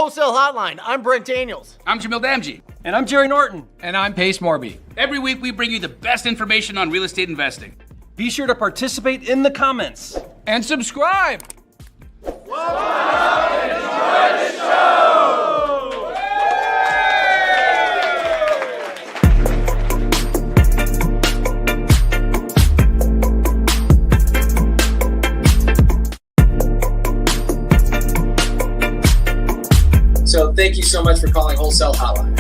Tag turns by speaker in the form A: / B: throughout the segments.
A: Wholesale Hotline. I'm Brent Daniels.
B: I'm Jamil Damji.
C: And I'm Jerry Norton.
D: And I'm Morby.
B: Every week we bring you the best information on real estate investing.
C: Be sure to participate in the comments.
D: And subscribe.
A: Enjoy the show!
E: So thank you so much for calling Wholesale Hotline.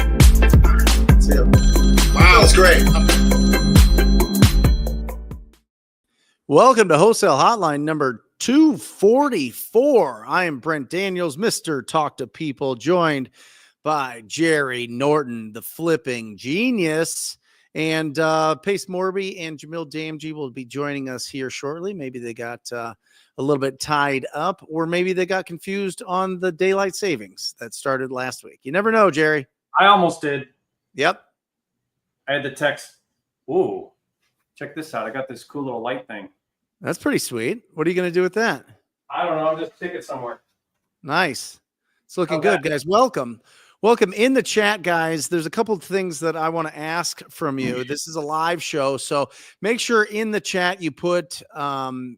E: That's it. Wow, that's great.
A: Welcome to Wholesale Hotline number 244. I am Brent Daniels, Mr. Talk to People, joined by Jerry Norton, the flipping genius, and Pace Morby and Jamil Damji will be joining us here shortly. Maybe they got a little bit tied up, or maybe they got confused on the daylight savings that started last week. You never know, Jerry.
C: I almost did.
A: Yep.
C: I had the text. Ooh, check this out. I got this cool little light thing.
A: That's pretty sweet. What are you going to do with that?
C: I don't know. I'll just stick it somewhere.
A: Nice. It's looking good, guys. Welcome. Welcome in the chat, guys. There's a couple of things that I want to ask from you. This is a live show, so make sure in the chat you put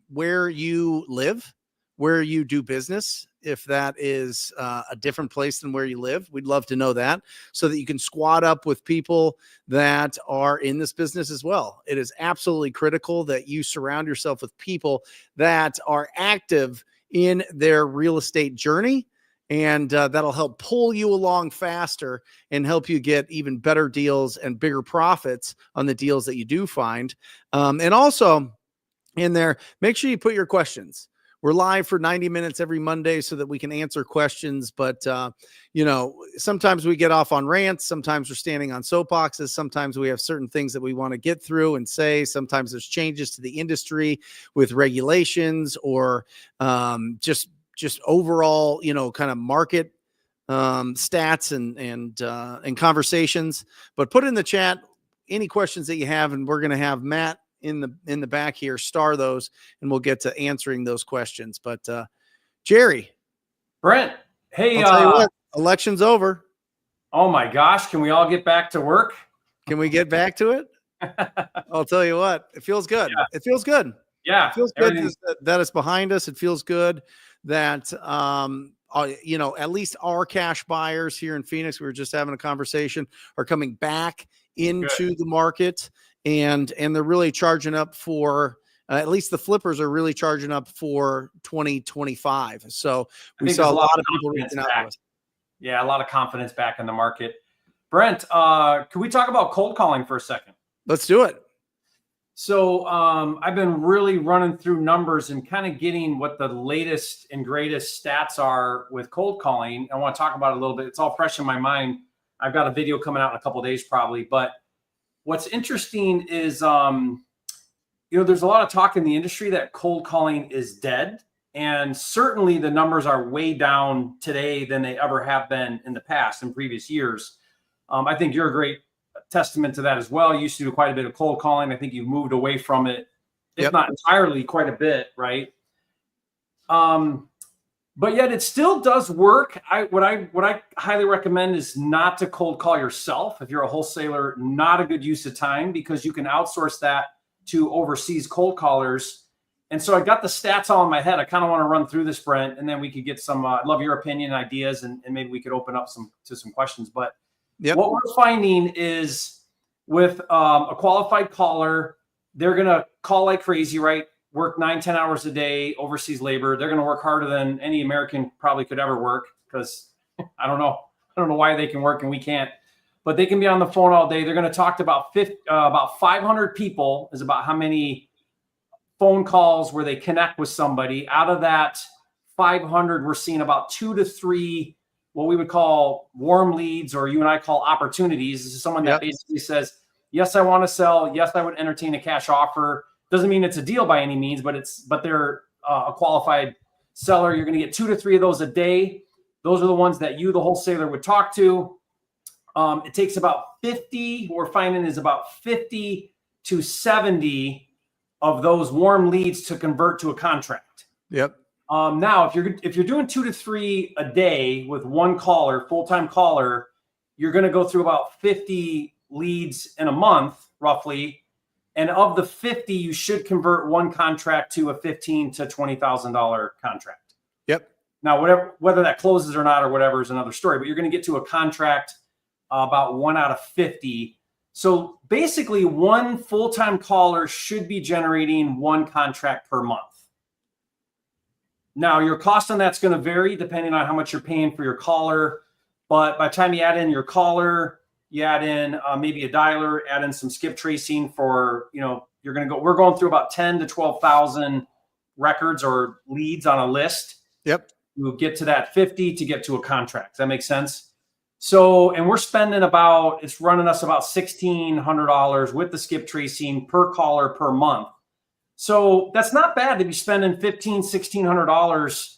A: where you live, where you do business. If that is a different place than where you live, we'd love to know that so that you can squad up with people that are in this business as well. It is absolutely critical that you surround yourself with people that are active in their real estate journey. And that'll help pull you along faster and help you get even better deals and bigger profits on the deals that you do find. And also in there, make sure you put your questions. We're live for 90 minutes every Monday so that we can answer questions. But, you know, sometimes we get off on rants. Sometimes we're standing on soapboxes. Sometimes we have certain things that we want to get through and say. Sometimes there's changes to the industry with regulations or just overall, you know, kind of market stats and conversations. But put in the chat any questions that you have, and we're going to have Matt in the back here star those, and we'll get to answering those questions. But Jerry,
C: Brent, hey,
A: I'll tell you what, election's over.
C: Oh my gosh, can we all get back to work?
A: Can we get back to it? I'll tell you what, it feels good. Yeah. It feels good.
C: Yeah,
A: it feels good that it's behind us. It feels good that you know, at least our cash buyers here in Phoenix, we were just having a conversation, are coming back into the market, and they're really charging up for at least the flippers are really charging up for 2025. So we saw a lot of people reaching out to us.
C: Yeah, a lot of confidence back in the market. Brent, can we talk about cold calling for a second?
A: Let's do it.
C: So I've been really running through numbers and kind of getting what the latest and greatest stats are with cold calling. I want to talk about it a little bit. It's all fresh in my mind. I've got a video coming out in a couple of days probably. But what's interesting is, you know, there's a lot of talk in the industry that cold calling is dead. And certainly the numbers are way down today than they ever have been in the past, in previous years. I think you're a great testament to that as well. You used to do quite a bit of cold calling. I think you've moved away from it, if not entirely, quite a bit, right? But yet it still does work. What I highly recommend is not to cold call yourself. If you're a wholesaler, not a good use of time, because you can outsource that to overseas cold callers. And so I got the stats all in my head. I kind of want to run through this, Brent, and then we could get some, I'd love your opinion and ideas, and maybe we could open up to some questions. But what we're finding is with a qualified caller, they're going to call like crazy, right? Work 9-10 hours a day, overseas labor. They're going to work harder than any American probably could ever work, because I don't know why they can work and we can't. But they can be on the phone all day. They're going to talk to about 500 people is about how many phone calls where they connect with somebody. Out of that 500, we're seeing about 2 to 3 what we would call warm leads, or you and I call opportunities. This is someone that basically says, yes, I want to sell. Yes, I would entertain a cash offer. Doesn't mean it's a deal by any means, but they're a qualified seller. You're going to get 2 to 3 of those a day. Those are the ones that you, the wholesaler, would talk to. It takes about 50, what we're finding is about 50 to 70 of those warm leads to convert to a contract.
A: Yep.
C: Now, if you're doing 2 to 3 a day with one caller, full-time caller, you're going to go through about 50 leads in a month, roughly. And of the 50, you should convert one contract to a $15,000 to $20,000 contract.
A: Yep.
C: Now, whether that closes or not or whatever is another story, but you're going to get to a contract about 1 out of 50. So basically, one full-time caller should be generating one contract per month. Now, your cost on that's going to vary depending on how much you're paying for your caller. But by the time you add in your caller, you add in maybe a dialer, add in some skip tracing for, we're going through about 10 to 12,000 records or leads on a list.
A: Yep.
C: We'll get to that 50 to get to a contract. Does that make sense? So, and we're spending it's running us about $1,600 with the skip tracing per caller per month. So that's not bad to be spending $1,500, $1,600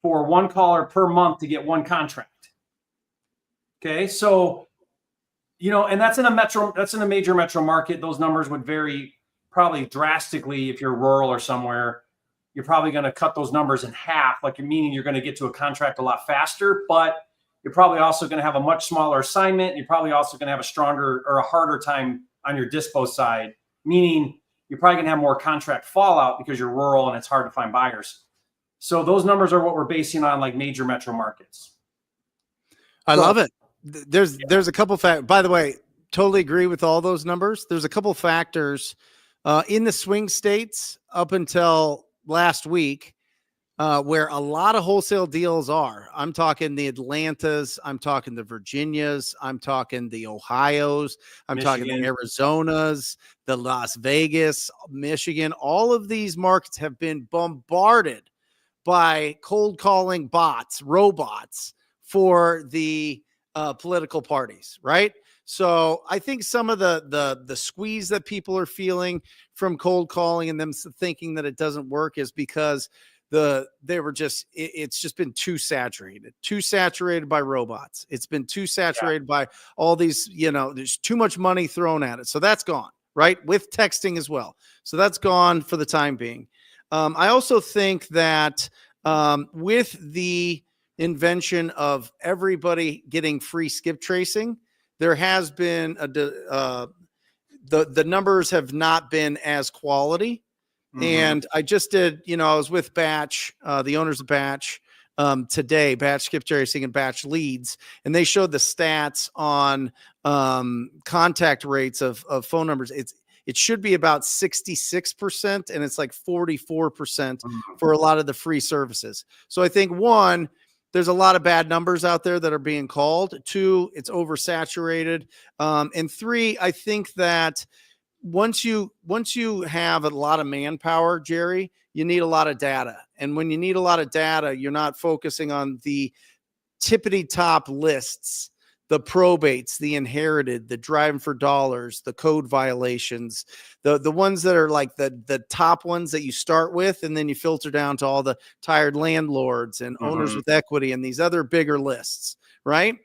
C: for one caller per month to get one contract. Okay. So, and that's in a major metro market. Those numbers would vary probably drastically. If you're rural or somewhere, you're probably going to cut those numbers in half, meaning you're going to get to a contract a lot faster, but you're probably also going to have a much smaller assignment. You're probably also going to have a stronger or a harder time on your dispo side, meaning you're probably going to have more contract fallout because you're rural and it's hard to find buyers. So those numbers are what we're basing on major metro markets.
A: I love it. There's a couple factors. By the way, totally agree with all those numbers. There's a couple factors in the swing states up until last week where a lot of wholesale deals are. I'm talking the Atlantas. I'm talking the Virginias. I'm talking the Ohios. I'm talking the Arizonas, the Las Vegas, Michigan. All of these markets have been bombarded by cold calling bots, robots for the political parties, right? So I think some of the squeeze that people are feeling from cold calling and them thinking that it doesn't work is because it's just been too saturated by robots. It's been too saturated by all these, there's too much money thrown at it. So that's gone, right? With texting as well. So that's gone for the time being. I also think that with the invention of everybody getting free skip tracing, there has been the numbers have not been as quality. Mm-hmm. And I just did, I was with Batch, the owners of Batch today, Batch skip tracing and Batch leads, and they showed the stats on contact rates of phone numbers. It should be about 66%, and it's like 44% for a lot of the free services. So I think there's a lot of bad numbers out there that are being called. 2, it's oversaturated. And 3, I think that once you have a lot of manpower, Jerry, you need a lot of data. And when you need a lot of data, you're not focusing on the tippity top lists, the probates, the inherited, the driving for dollars, the code violations, the ones that are like the top ones that you start with, and then you filter down to all the tired landlords and owners with equity and these other bigger lists, right?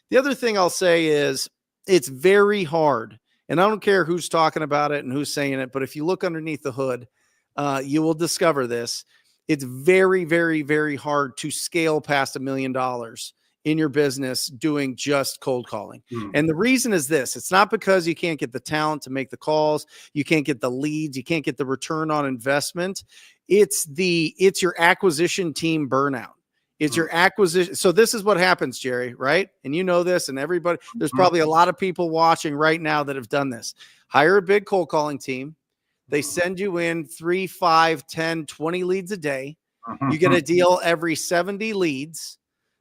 A: The other thing I'll say is it's very hard, and I don't care who's talking about it and who's saying it, but if you look underneath the hood, you will discover this. It's very, very, very hard to scale past $1 million in your business doing just cold calling. And the reason is this: it's not because you can't get the talent to make the calls, you can't get the leads, you can't get the return on investment. It's your acquisition team burnout. It's your acquisition. So this is what happens, Jerry, right? And you know this, and everybody, there's probably a lot of people watching right now that have done this. Hire a big cold calling team. They send you in 3, 5, 10, 20 leads a day. You get a deal every 70 leads.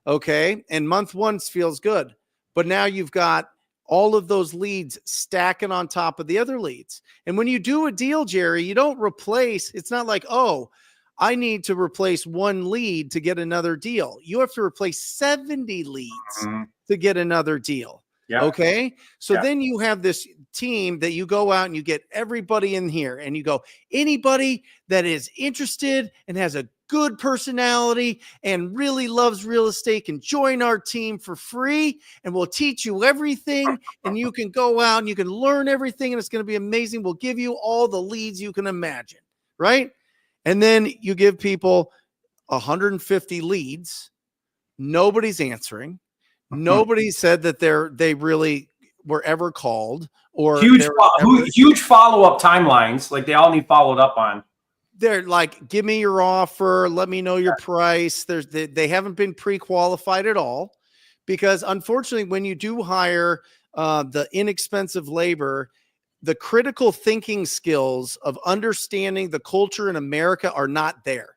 A: Okay. And month 1 feels good, but now you've got all of those leads stacking on top of the other leads. And when you do a deal, Jerry, you don't replace. It's not like, oh, I need to replace 1 lead to get another deal. You have to replace 70 leads to get another deal. Yeah. Okay. So then you have this team that you go out and you get everybody in here and you go, anybody that is interested and has a good personality and really loves real estate can join our team for free, and we'll teach you everything, and you can go out and you can learn everything, and it's going to be amazing. We'll give you all the leads you can imagine. Right. And then you give people 150 leads. Nobody's answering. Nobody said that they really were ever called, or
C: huge follow-up timelines. Like they all need followed up on.
A: They're like, give me your offer. Let me know your price. They haven't been pre-qualified at all, because unfortunately, when you do hire the inexpensive labor, the critical thinking skills of understanding the culture in America are not there.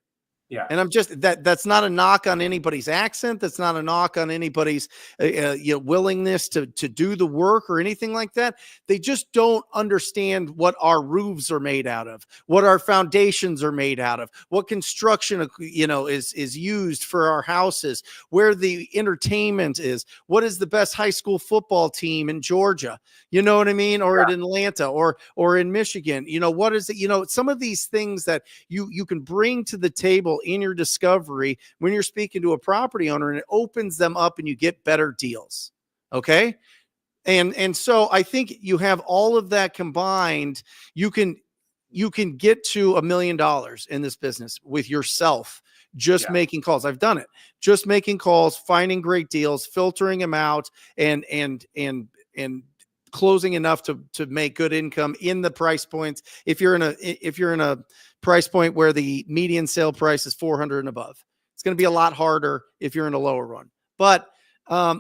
C: Yeah.
A: And I'm just that's not a knock on anybody's accent. That's not a knock on anybody's willingness to do the work or anything like that. They just don't understand what our roofs are made out of, what our foundations are made out of, what construction is used for our houses, where the entertainment is, what is the best high school football team in Georgia, you know what I mean, or in Atlanta or in Michigan. What is it? Some of these things that you can bring to the table in your discovery when you're speaking to a property owner, and it opens them up and you get better deals. Okay. And so I think you have all of that combined. You can get to $1 million in this business with yourself, just making calls. I've done it. Just making calls, finding great deals, filtering them out, and closing enough to make good income in the price points. If you're in a price point where the median sale price is 400 and above, it's going to be a lot harder if you're in a lower one. But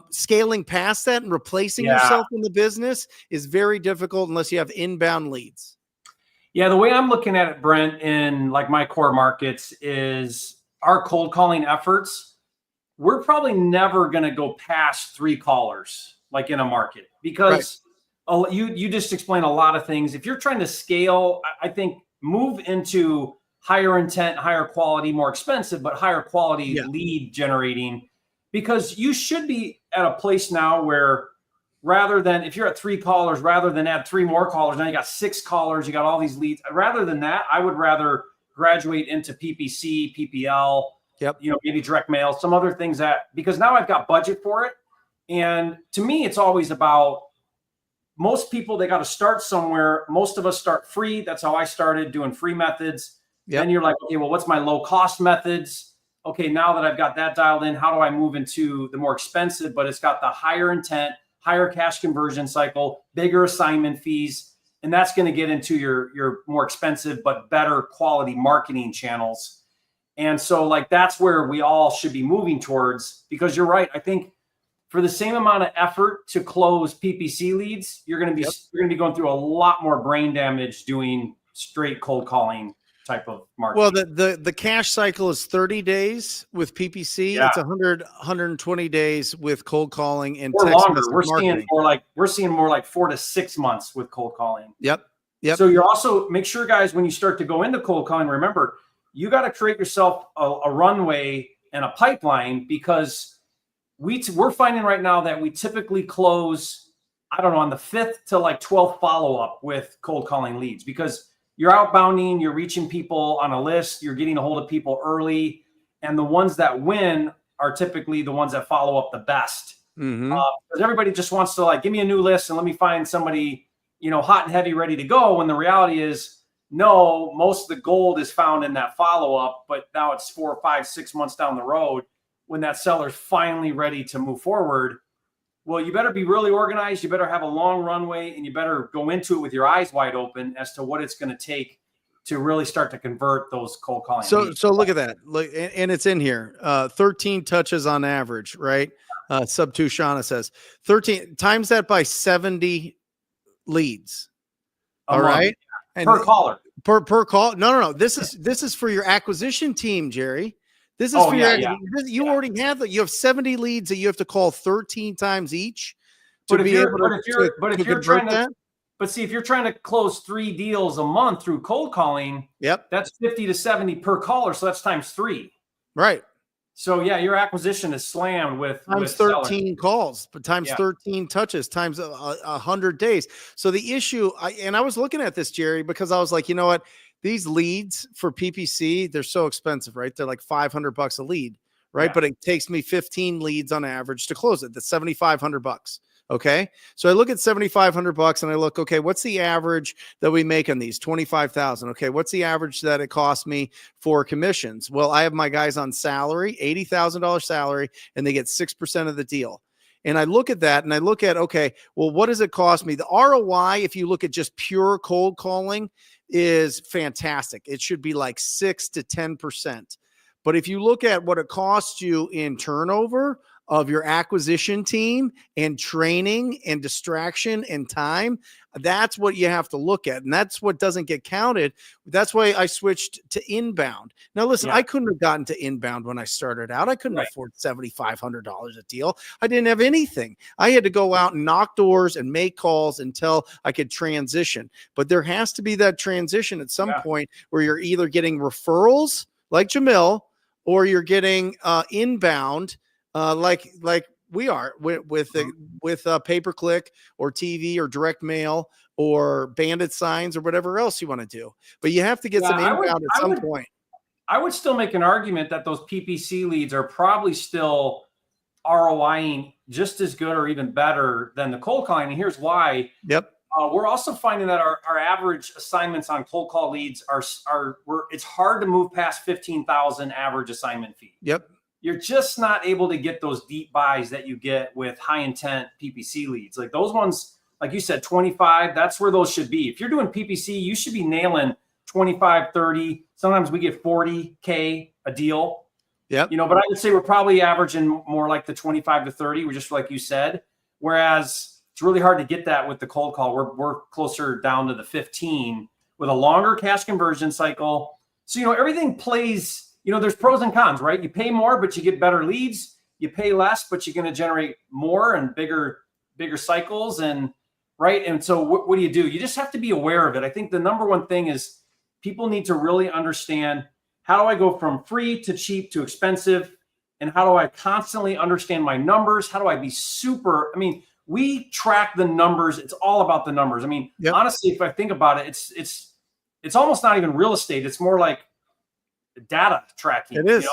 A: scaling past that and replacing yourself in the business is very difficult unless you have inbound leads.
C: Yeah, the way I'm looking at it, Brent, in like my core markets is our cold calling efforts. We're probably never going to go past 3 callers like in a market, because you just explained a lot of things. If you're trying to scale, I think move into higher intent, higher quality, more expensive, but higher quality lead generating, because you should be at a place now where rather than, if you're at 3 callers, rather than add 3 more callers, now you got 6 callers, you got all these leads. Rather than that, I would rather graduate into PPC, PPL, maybe direct mail, some other things because now I've got budget for it. And to me, it's always about, most people, they got to start somewhere. Most of us start free. That's how I started, doing free methods. Then you're like, okay, well, what's my low cost methods? Okay, now that I've got that dialed in, how do I move into the more expensive, but it's got the higher intent, higher cash conversion cycle, bigger assignment fees. And that's going to get into your more expensive, but better quality marketing channels. And so like, that's where we all should be moving towards, because you're right. I think for the same amount of effort to close PPC leads, you're going to be going through a lot more brain damage doing straight cold calling type of marketing.
A: Well, the cash cycle is 30 days with PPC. It's 120 days with cold calling and text
C: longer.
A: message marketing.
C: We're seeing more like 4 to 6 months with cold calling.
A: Yep.
C: So you're also, make sure, guys, when you start to go into cold calling, remember, you got to create yourself a runway and a pipeline, because we're finding right now that we typically close, I don't know, on the 5th to like 12th follow-up with cold calling leads, because you're outbounding, you're reaching people on a list, you're getting a hold of people early, and the ones that win are typically the ones that follow up the best. Because everybody just wants to like, give me a new list and let me find somebody, hot and heavy, ready to go. When the reality is, no, most of the gold is found in that follow-up, but now it's 4, 5, 6 months down the road, when that seller's finally ready to move forward. Well, you better be really organized. You better have a long runway, and you better go into it with your eyes wide open as to what it's going to take to really start to convert those cold calling leads.
A: So look at that. Look, and it's in here. 13 touches on average, right? Subto Shauna says 13 times that by 70 leads. All right. And
C: per caller.
A: Per call. No. This is for your acquisition team, Jerry. This is for you already have that. You have 70 leads that you have to call 13 times each to be able to convert that.
C: But see, if you're trying to close 3 deals a month through cold calling, that's 50 to 70 per caller. So that's times 3.
A: Right.
C: So your acquisition is slammed with
A: times 13 calls, but times 13 touches, times 100 days. So the issue, I was looking at this, Jerry, because I was like, you know what? These leads for PPC, they're so expensive, right? They're like $500 a lead, right? But it takes me 15 leads on average to close it. That's $7,500. Okay. So I look at $7,500 and I look, okay, what's the average that we make on these? 25,000. Okay. What's the average that it costs me for commissions? Well, I have my guys on salary, $80,000 salary, and they get 6% of the deal. And I look at that and I look at, okay, well, what does it cost me? The ROI, if you look at just pure cold calling, is fantastic. It should be like 6 to 10%. But if you look at what it costs you in turnover of your acquisition team and training and distraction and time, that's what you have to look at. And that's what doesn't get counted. That's why I switched to inbound. Now, listen, I couldn't have gotten to inbound when I started out. I couldn't afford $7,500 a deal. I didn't have anything. I had to go out and knock doors and make calls until I could transition. But there has to be that transition at some point where you're either getting referrals like Jamil, or you're getting inbound like we are with pay-per-click or TV or direct mail or bandit signs or whatever else you want to do. But you have to get some inbound at some point.
C: I would still make an argument that those PPC leads are probably still ROIing just as good or even better than the cold calling. And here's why.
A: Yep.
C: We're also finding that our average assignments on cold call leads it's hard to move past 15,000 average assignment fee.
A: Yep.
C: You're just not able to get those deep buys that you get with high intent PPC leads. Like those ones, like you said, 25, that's where those should be. If you're doing PPC, you should be nailing 25, 30. Sometimes we get 40K a deal.
A: Yep.
C: But I would say we're probably averaging more like the 25 to 30. We're just like you said, whereas it's really hard to get that with the cold call. We're closer down to the 15 with a longer cash conversion cycle. So, everything plays, there's pros and cons, right? You pay more, but you get better leads. You pay less, but you're going to generate more and bigger cycles. And right. And so what do? You just have to be aware of it. I think the number one thing is people need to really understand, how do I go from free to cheap to expensive? And how do I constantly understand my numbers? How do I be we track the numbers. It's all about the numbers. Honestly, if I think about it, it's almost not even real estate. It's more like data tracking.
A: It is.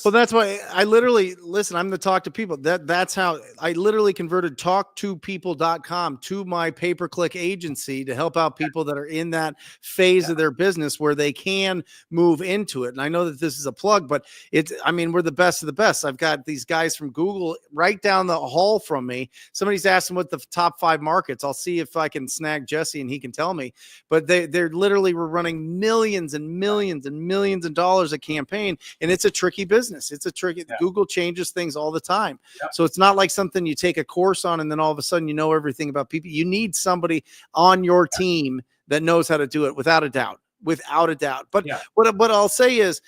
A: Well, that's why I literally I'm the talk to people. That's how I literally converted talktopeople.com to my pay-per-click agency to help out people that are in that phase of their business where they can move into it. And I know that this is a plug, but we're the best of the best. I've got these guys from Google right down the hall from me. Somebody's asking what the top 5 markets. I'll see if I can snag Jesse and he can tell me, but they're literally, we're running millions and millions and millions of dollars a campaign, and it's a tricky business. It's a tricky. Google changes things all the time, so it's not like something you take a course on and then all of a sudden you know everything about people. You need somebody on your team that knows how to do it, without a doubt. But what I'll say is,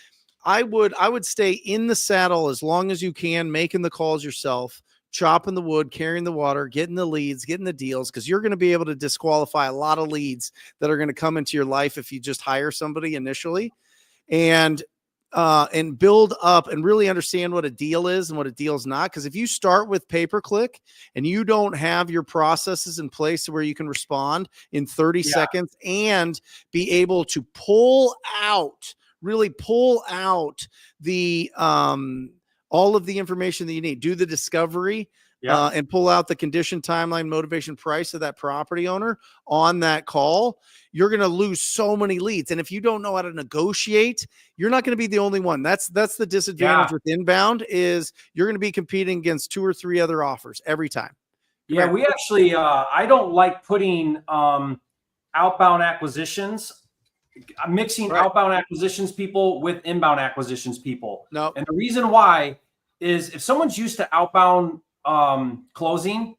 A: I would stay in the saddle as long as you can, making the calls yourself, chopping the wood, carrying the water, getting the leads, getting the deals, because you're going to be able to disqualify a lot of leads that are going to come into your life if you just hire somebody initially. And build up and really understand what a deal is and what a deal is not. Because if you start with pay-per-click and you don't have your processes in place where you can respond in 30 seconds and be able to really pull out the all of the information that you need, do the discovery, and pull out the condition, timeline, motivation, price of that property owner on that call, you're going to lose so many leads. And if you don't know how to negotiate, you're not going to be the only one. That's the disadvantage with inbound, is you're going to be competing against 2 or 3 other offers every time.
C: Yeah, we actually, I don't like putting outbound acquisitions, mixing outbound acquisitions people with inbound acquisitions people.
A: No.
C: And the reason why is, if someone's used to outbound closing,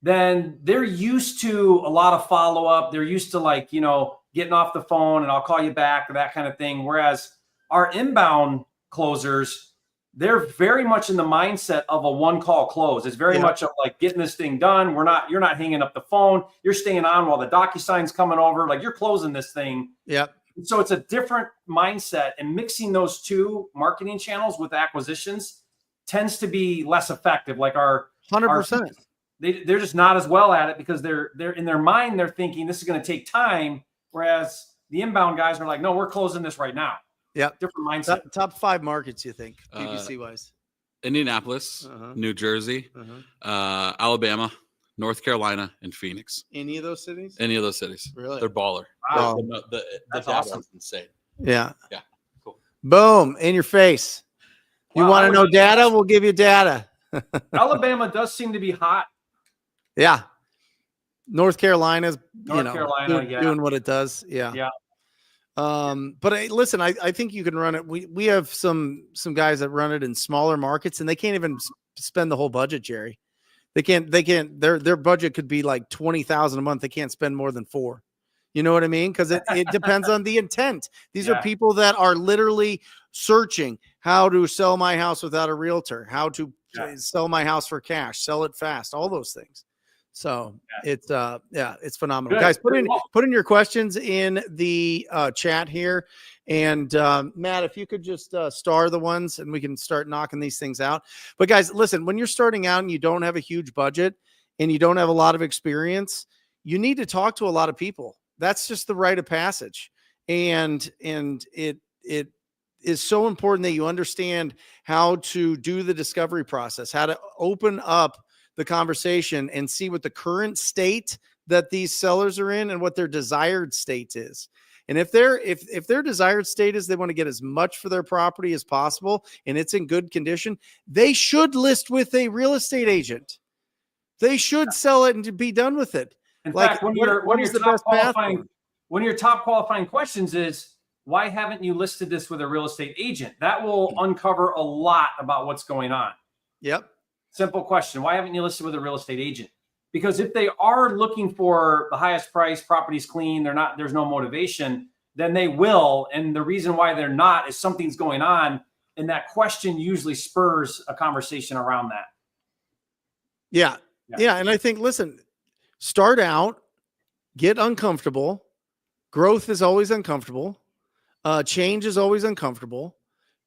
C: then they're used to a lot of follow-up. They're used to getting off the phone and I'll call you back or that kind of thing. Whereas our inbound closers, they're very much in the mindset of a one-call close. It's very much of getting this thing done. You're not hanging up the phone. You're staying on while the DocuSign's coming over. You're closing this thing.
A: Yep.
C: So it's a different mindset, and mixing those two marketing channels with acquisitions tends to be less effective. Our
A: 100%.
C: They're just not as well at it, because they're in their mind, they're thinking this is going to take time. Whereas the inbound guys are like, no, we're closing this right now.
A: Yeah.
C: Different mindset.
A: Top 5 markets, you think, PPC wise?
F: Indianapolis, New Jersey, Alabama, North Carolina, and Phoenix.
A: Any of those cities?
F: Any of those cities.
A: Really?
F: They're baller.
A: Wow.
F: The
C: That's
F: data
C: awesome.
F: is insane.
A: Yeah.
F: Yeah. Cool.
A: Boom. In your face. You
C: Wow,
A: want
C: I
A: to
C: would
A: know
C: like
A: data?
C: this.
A: We'll give you data.
C: Alabama does seem to be hot.
A: Yeah. North Carolina's,
C: North Carolina,
A: doing what it does. Yeah.
C: Yeah.
A: But listen, I think you can run it. We have some guys that run it in smaller markets, and they can't even spend the whole budget, Jerry. They can't, their budget could be like 20,000 a month. They can't spend more than 4. You know what I mean? Because it depends on the intent. These are people that are literally searching how to sell my house without a realtor, how to sell my house for cash, sell it fast, all those things. So it's phenomenal.
C: Good.
A: Guys, put in your questions in the chat here. And Matt, if you could just star the ones and we can start knocking these things out. But guys, listen, when you're starting out and you don't have a huge budget and you don't have a lot of experience, you need to talk to a lot of people. That's just the rite of passage. And it is so important that you understand how to do the discovery process, how to open up the conversation and see what the current state that these sellers are in and what their desired state is. And if their desired state is they want to get as much for their property as possible and it's in good condition, they should list with a real estate agent. They should sell it and to be done with it.
C: In fact, one of your top qualifying questions is, why haven't you listed this with a real estate agent? That will uncover a lot about what's going on.
A: Yep.
C: Simple question. Why haven't you listed with a real estate agent? Because if they are looking for the highest price, property's clean, there's no motivation, then they will. And the reason why they're not is something's going on. And that question usually spurs a conversation around that.
A: Yeah. And I think, listen, start out, get uncomfortable. Growth is always uncomfortable. Change is always uncomfortable.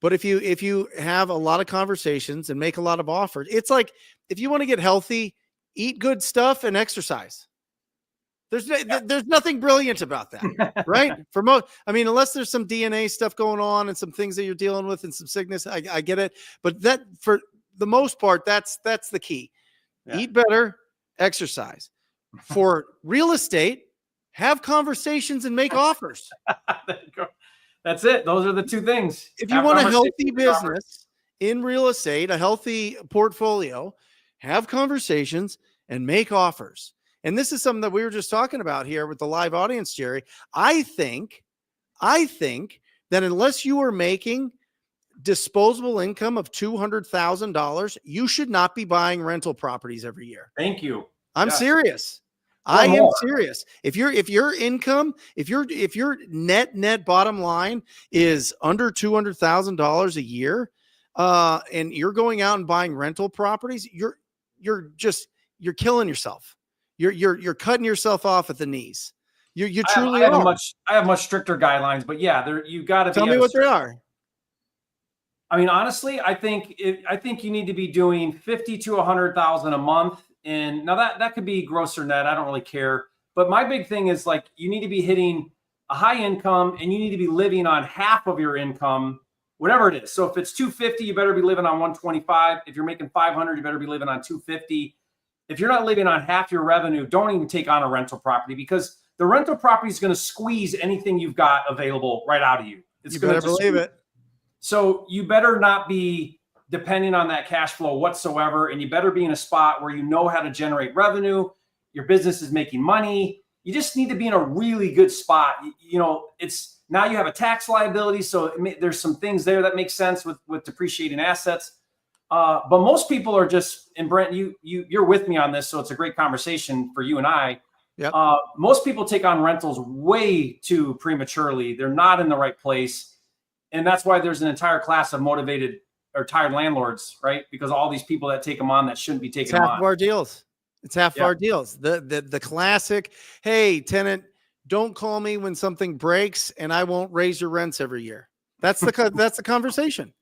A: But if you have a lot of conversations and make a lot of offers, it's like, if you want to get healthy, eat good stuff and exercise. There's nothing brilliant about that, right? For most, I mean, unless there's some DNA stuff going on and some things that you're dealing with and some sickness, I get it. But that, for the most part, that's the key. Yeah. Eat better, exercise. For real estate, have conversations and make offers.
C: That's it. Those are the two things.
A: If you want a healthy business in real estate, a healthy portfolio, have conversations and make offers. And this is something that we were just talking about here with the live audience, Jerry. I think that unless you are making disposable income of $200,000, you should not be buying rental properties every year.
C: Thank you.
A: I'm serious. I am serious. If your income, if your net bottom line is under $200,000 a year, and you're going out and buying rental properties, you're killing yourself. You're cutting yourself off at the knees. You truly are.
C: I have much stricter guidelines, but yeah, you got to
A: tell me what they are.
C: I mean, honestly, I think you need to be doing 50 to 100,000 a month. And now that could be gross or net. I don't really care. But my big thing is, like, you need to be hitting a high income and you need to be living on half of your income, whatever it is. So if it's 250, you better be living on 125. If you're making 500, you better be living on 250. If you're not living on half your revenue, don't even take on a rental property, because the rental property is going to squeeze anything you've got available right out of you.
A: You better believe it.
C: So you better not be depending on that cash flow whatsoever. And you better be in a spot where you know how to generate revenue. Your business is making money. You just need to be in a really good spot. You know, it's now you have a tax liability. So there's some things there that make sense with depreciating assets. But most people are just, and Brent, you're with me on this. So it's a great conversation for you and I.
A: Yep.
C: Most people take on rentals way too prematurely. They're not in the right place. And that's why there's an entire class of motivated or tired landlords, right? Because all these people that take them on that shouldn't be taking them on.
A: Half of our deals. It's half of our deals. The classic, hey, tenant, don't call me when something breaks and I won't raise your rents every year. That's the conversation.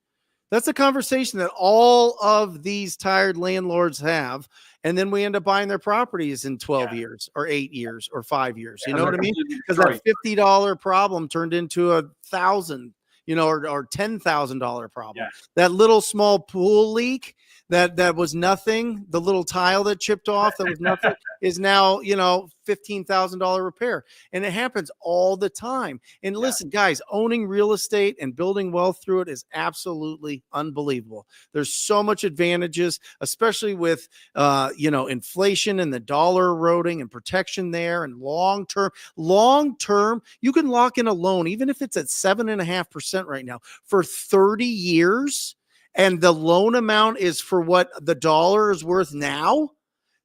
A: That's a conversation that all of these tired landlords have. And then we end up buying their properties in 12 years or 8 years or 5 years. You know what I mean? Because that $50 problem turned into $1,000, or $10,000 problem. Yeah. That little small pool leak that was nothing. The little tile that chipped off that was nothing is now, $15,000 repair. And it happens all the time. And listen, guys, owning real estate and building wealth through it is absolutely unbelievable. There's so much advantages, especially with, inflation and the dollar eroding and protection there, and long term, you can lock in a loan, even if it's at 7.5% right now, for 30 years. And the loan amount is for what the dollar is worth now.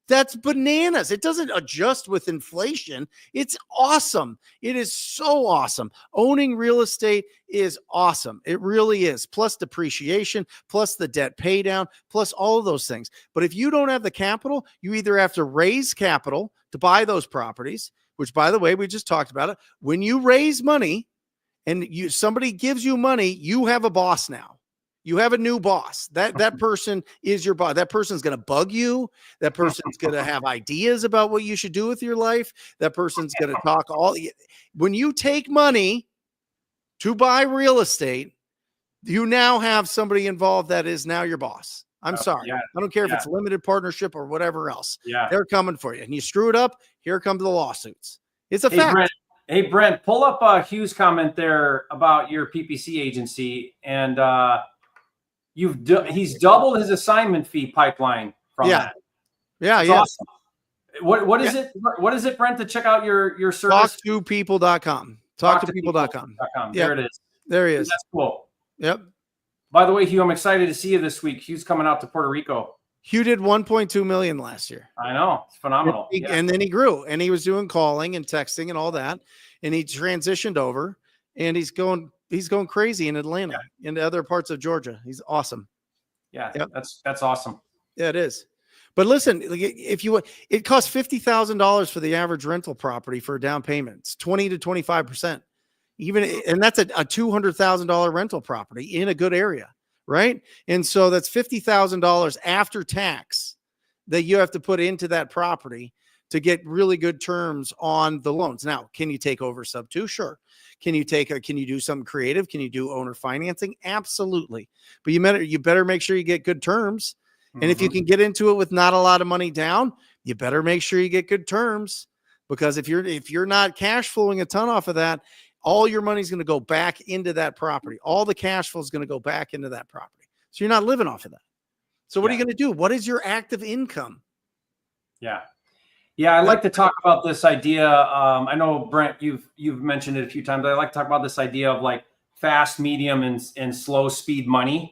A: That's bananas. It doesn't adjust with inflation. It's awesome. It is so awesome. Owning real estate is awesome. It really is. Plus depreciation, plus the debt pay down, plus all of those things. But if you don't have the capital, you either have to raise capital to buy those properties, which, by the way, we just talked about it. When you raise money and somebody gives you money, you have a boss now. You have a new boss. That person is your boss. That person's going to bug you. That person's going to have ideas about what you should do with your life. That person's going to talk when you take money to buy real estate, you now have somebody involved that is now your boss. I'm sorry. I don't care if it's limited partnership or whatever else. They're coming for you. And you screw it up, here come the lawsuits. It's a fact.
C: Brent, pull up Hugh's comment there about your PPC agency, and he's doubled his assignment fee pipeline from that.
A: That's
C: awesome. What is it? What is it, Brent, to check out your service?
A: Talktopeople.com. Talktopeople.com.
C: There it is.
A: There he is.
C: That's cool.
A: Yep.
C: By the way, Hugh, I'm excited to see you this week. Hugh's coming out to Puerto Rico.
A: Hugh did 1.2 million last year.
C: I know. It's phenomenal.
A: And then he grew, and he was doing calling and texting and all that. And he transitioned over, and he's going crazy in Atlanta, into other parts of Georgia. He's awesome.
C: Yeah. That's awesome.
A: Yeah, it is. But listen, it costs $50,000 for the average rental property for a down payment. It's 20 to 25%. And that's a $200,000 rental property in a good area, right? And so that's $50,000 after tax that you have to put into that property to get really good terms on the loans. Now, can you take over Subto? Sure. Can you do something creative? Can you do owner financing? Absolutely. But you better make sure you get good terms. And if you can get into it with not a lot of money down, you better make sure you get good terms, because if you're not cash flowing a ton off of that, all your money's going to go back into that property. All the cash flow is going to go back into that property. So you're not living off of that. So what are you going to do? What is your active income?
C: Yeah. Yeah, I'd like to talk about this idea. I know, Brent, you've mentioned it a few times, but I'd like to talk about this idea of like fast, medium, and slow speed money,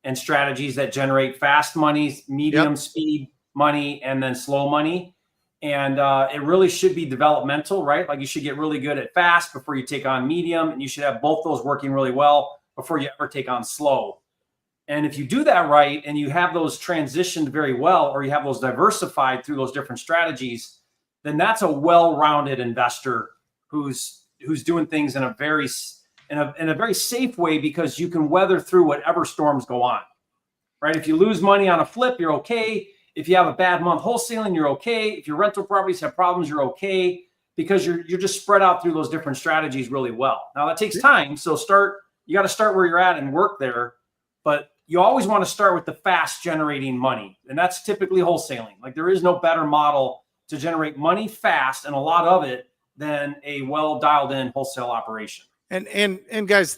C: and strategies that generate fast money, medium speed money, and then slow money. And it really should be developmental, right? Like you should get really good at fast before you take on medium, and you should have both those working really well before you ever take on slow. And if you do that right, and you have those transitioned very well, or you have those diversified through those different strategies, then that's a well-rounded investor who's doing things in a very safe way, because you can weather through whatever storms go on, right? If you lose money on a flip, you're okay. If you have a bad month wholesaling, you're okay. If your rental properties have problems, you're okay, because you're just spread out through those different strategies really well. Now that takes time. So you got to start where you're at and work there, but you always want to start with the fast generating money. And that's typically wholesaling. Like there is no better model to generate money fast, and a lot of it, than a well dialed in wholesale operation.
A: And guys,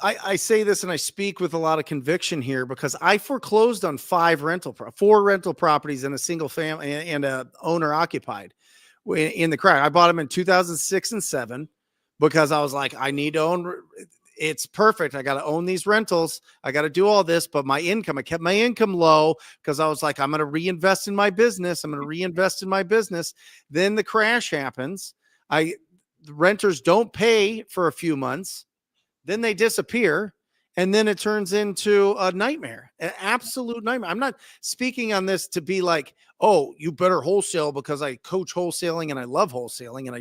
A: I say this and I speak with a lot of conviction here, because I foreclosed on 4 rental properties in a single family and a owner occupied in the crack. I bought them in 2006 and 2007 because I was like, I need to own. It's perfect. I got to own these rentals. I got to do all this, but I kept my income low because I was like, I'm going to reinvest in my business. Then the crash happens. The renters don't pay for a few months. Then they disappear. And then it turns into a nightmare, an absolute nightmare. I'm not speaking on this to be like, oh, you better wholesale because I coach wholesaling and I love wholesaling and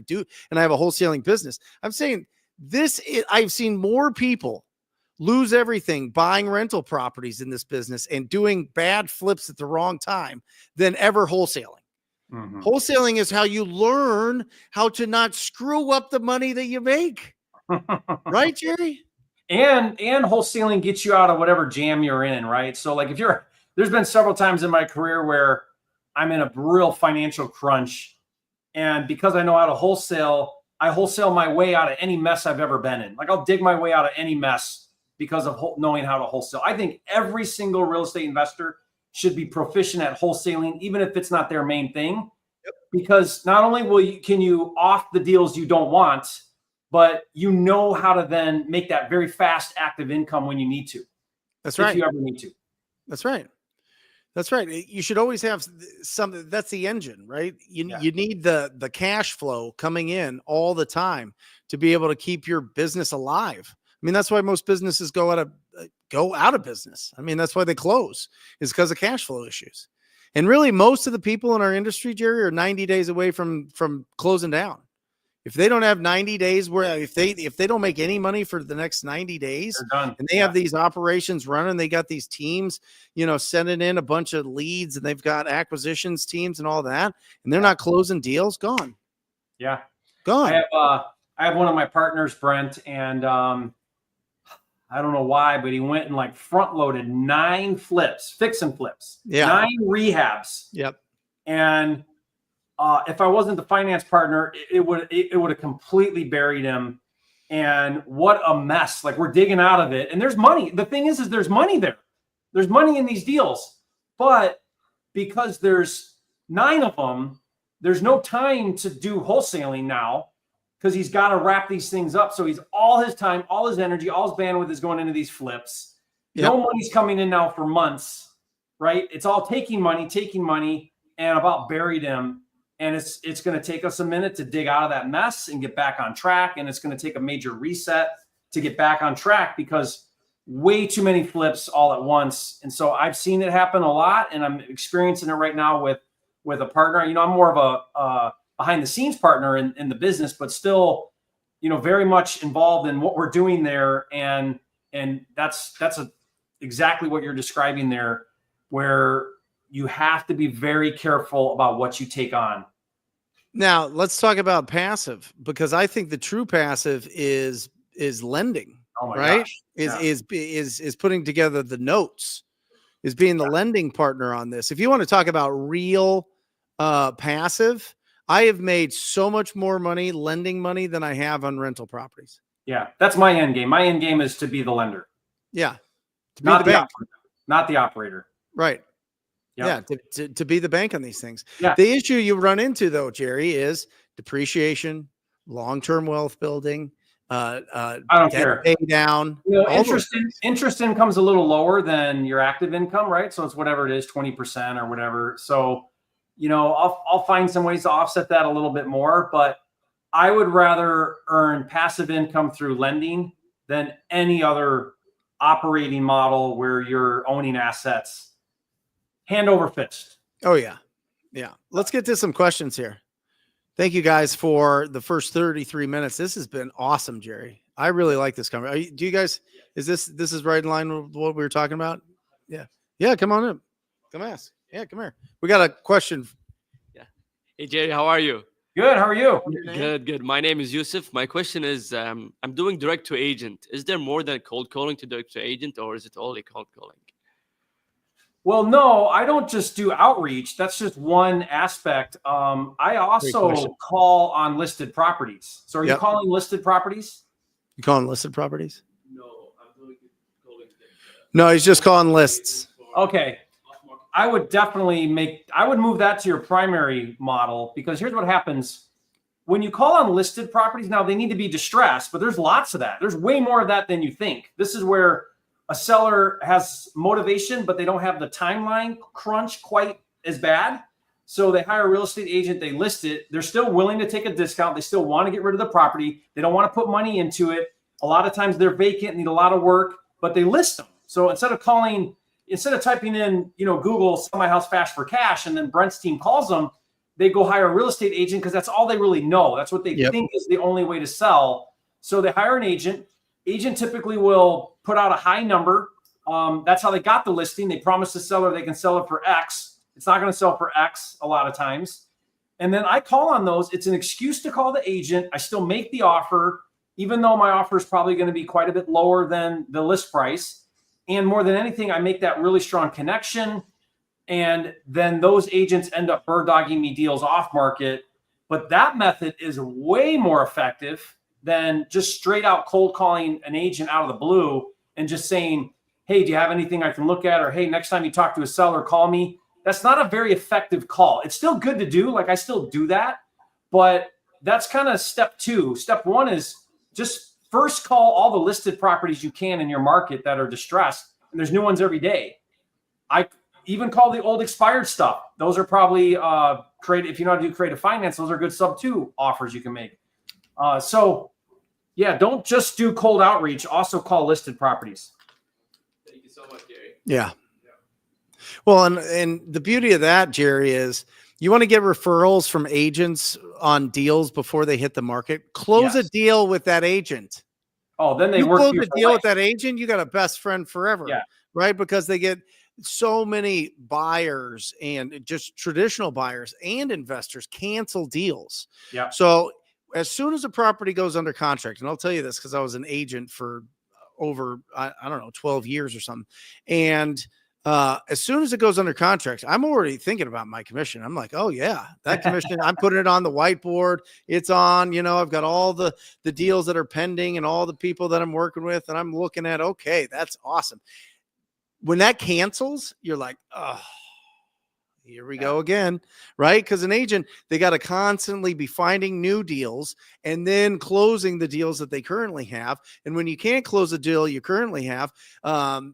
A: I have a wholesaling business. I'm saying I've seen more people lose everything buying rental properties in this business and doing bad flips at the wrong time than ever wholesaling. Mm-hmm. Wholesaling is how you learn how to not screw up the money that you make. Right, Jerry?
C: And wholesaling gets you out of whatever jam you're in, right? So like if you're there's been several times in my career where I'm in a real financial crunch. And because I know how to wholesale, I wholesale my way out of any mess I've ever been in. Like I'll dig my way out of any mess because of knowing how to wholesale. I think every single real estate investor should be proficient at wholesaling, even if it's not their main thing. Because not only can you off the deals you don't want, but you know how to then make that very fast active income when you need to.
A: That's right.
C: If you ever need to.
A: That's right. That's right. You should always have something. That's the engine, right? You need the cash flow coming in all the time to be able to keep your business alive. I mean, that's why most businesses go out of business. I mean, that's why they close, is because of cash flow issues. And really, most of the people in our industry, Jerry, are 90 days away from closing down. If they don't have 90 days where if they don't make any money for the next 90 days and they have these operations running, they got these teams, sending in a bunch of leads and they've got acquisitions teams and all that, and they're not closing deals, gone.
C: Yeah.
A: Gone.
C: I have one of my partners, Brent, and I don't know why, but he went and like front loaded 9 flips, fix and flips, 9 rehabs.
A: Yep.
C: And if I wasn't the finance partner, it would have completely buried him. And what a mess. Like we're digging out of it and there's money. The thing is there's money there. There's money in these deals, but because there's 9 of them, there's no time to do wholesaling now because he's got to wrap these things up. So he's all his time, all his energy, all his bandwidth is going into these flips. Yep. No money's coming in now for months, right? It's all taking money and about buried him. And it's going to take us a minute to dig out of that mess and get back on track. And it's going to take a major reset to get back on track because way too many flips all at once. And so I've seen it happen a lot and I'm experiencing it right now with a partner. I'm more of a behind the scenes partner in the business, but still, very much involved in what we're doing there. And that's exactly what you're describing there, where you have to be very careful about what you take on.
A: Now let's talk about passive, because I think the true passive is lending, right?
C: Gosh.
A: Is putting together the notes, is being the lending partner on this. If you want to talk about real passive, I have made so much more money lending money than I have on rental properties.
C: Yeah. That's my end game. My end game is to be the lender.
A: Yeah.
C: Not the operator.
A: Right.
C: Yep.
A: Yeah, to be the bank on these things.
C: Yeah.
A: The issue you run into, though, Jerry, is depreciation, long-term wealth building,
C: I don't care.
A: Pay down.
C: Interest income's a little lower than your active income, right? So it's whatever it is, 20% or whatever. So, I'll find some ways to offset that a little bit more, but I would rather earn passive income through lending than any other operating model where you're owning assets hand over fist.
A: Oh, yeah. Yeah. Let's get to some questions here. Thank you guys for the first 33 minutes. This has been awesome, Jerry. I really like this conversation. Do you guys, is this is right in line with what we were talking about? Yeah. Yeah. Come on in. Come ask. Yeah. Come here. We got a question.
G: Yeah. Hey, Jerry, how are you?
C: Good. How are you?
G: Good. My name is Yusuf. My question is, I'm doing direct to agent. Is there more than cold calling to direct to agent, or is it only cold calling?
C: Well, no, I don't just do outreach. That's just one aspect. I also call on listed properties. So are you calling listed properties?
A: You calling listed properties?
G: No, I'm doing calling.
A: No, he's just calling lists.
C: Okay. I would definitely I would move that to your primary model, because here's what happens. When you call on listed properties, now they need to be distressed, but there's lots of that. There's way more of that than you think. This is where a seller has motivation, but they don't have the timeline crunch quite as bad. So they hire a real estate agent, they list it. They're still willing to take a discount. They still want to get rid of the property. They don't want to put money into it. A lot of times they're vacant, need a lot of work, but they list them. So instead of typing in, Google, sell my house fast for cash, and then Brent's team calls them, they go hire a real estate agent because that's all they really know. That's what they think is the only way to sell. So they hire an agent. Agent typically will put out a high number. That's how they got the listing. They promise the seller they can sell it for X. It's not going to sell for X a lot of times. And then I call on those. It's an excuse to call the agent. I still make the offer, even though my offer is probably going to be quite a bit lower than the list price. And more than anything, I make that really strong connection. And then those agents end up bird dogging me deals off market. But that method is way more effective than just straight out cold calling an agent out of the blue and just saying, hey, do you have anything I can look at? Or, hey, next time you talk to a seller, call me. That's not a very effective call. It's still good to do. Like, I still do that. But that's kind of step two. Step one is just first call all the listed properties you can in your market that are distressed. And there's new ones every day. I even call the old expired stuff. Those are probably if you know how to do creative finance, those are good sub-2 offers you can make. So yeah, don't just do cold outreach. Also call listed properties.
G: Thank you so much, Gary.
A: Yeah. Well, and the beauty of that, Jerry, is you want to get referrals from agents on deals before they hit the market. Close a deal with that agent.
C: Oh, then they
A: you
C: work
A: close
C: you
A: a deal with that agent, you got a best friend forever.
C: Yeah.
A: Right? Because they get so many buyers and just traditional buyers and investors cancel deals.
C: Yeah.
A: So as soon as a property goes under contract, and I'll tell you this because I was an agent for over, I don't know, 12 years or something. And as soon as it goes under contract, I'm already thinking about my commission. I'm like, oh yeah, that commission, I'm putting it on the whiteboard. It's on, I've got all the deals that are pending and all the people that I'm working with. And I'm looking at, okay, that's awesome. When that cancels, you're like, oh, here we go again, right? Because an agent, they got to constantly be finding new deals and then closing the deals that they currently have. And when you can't close a deal you currently have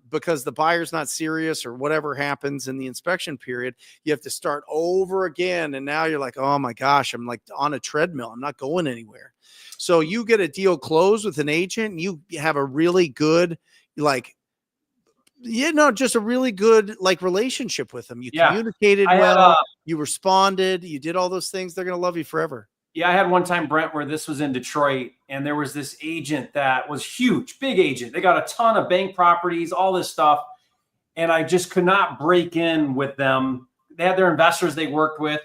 A: because the buyer's not serious or whatever happens in the inspection period, you have to start over again. And now you're like, oh my gosh, I'm like on a treadmill. I'm not going anywhere. So you get a deal closed with an agent, you have a really good, just a really good relationship with them. You communicated well, you responded, you did all those things. They're going to love you forever.
C: Yeah. I had one time, Brent, where this was in Detroit and there was this agent that was huge, big agent. They got a ton of bank properties, all this stuff. And I just could not break in with them. They had their investors they worked with.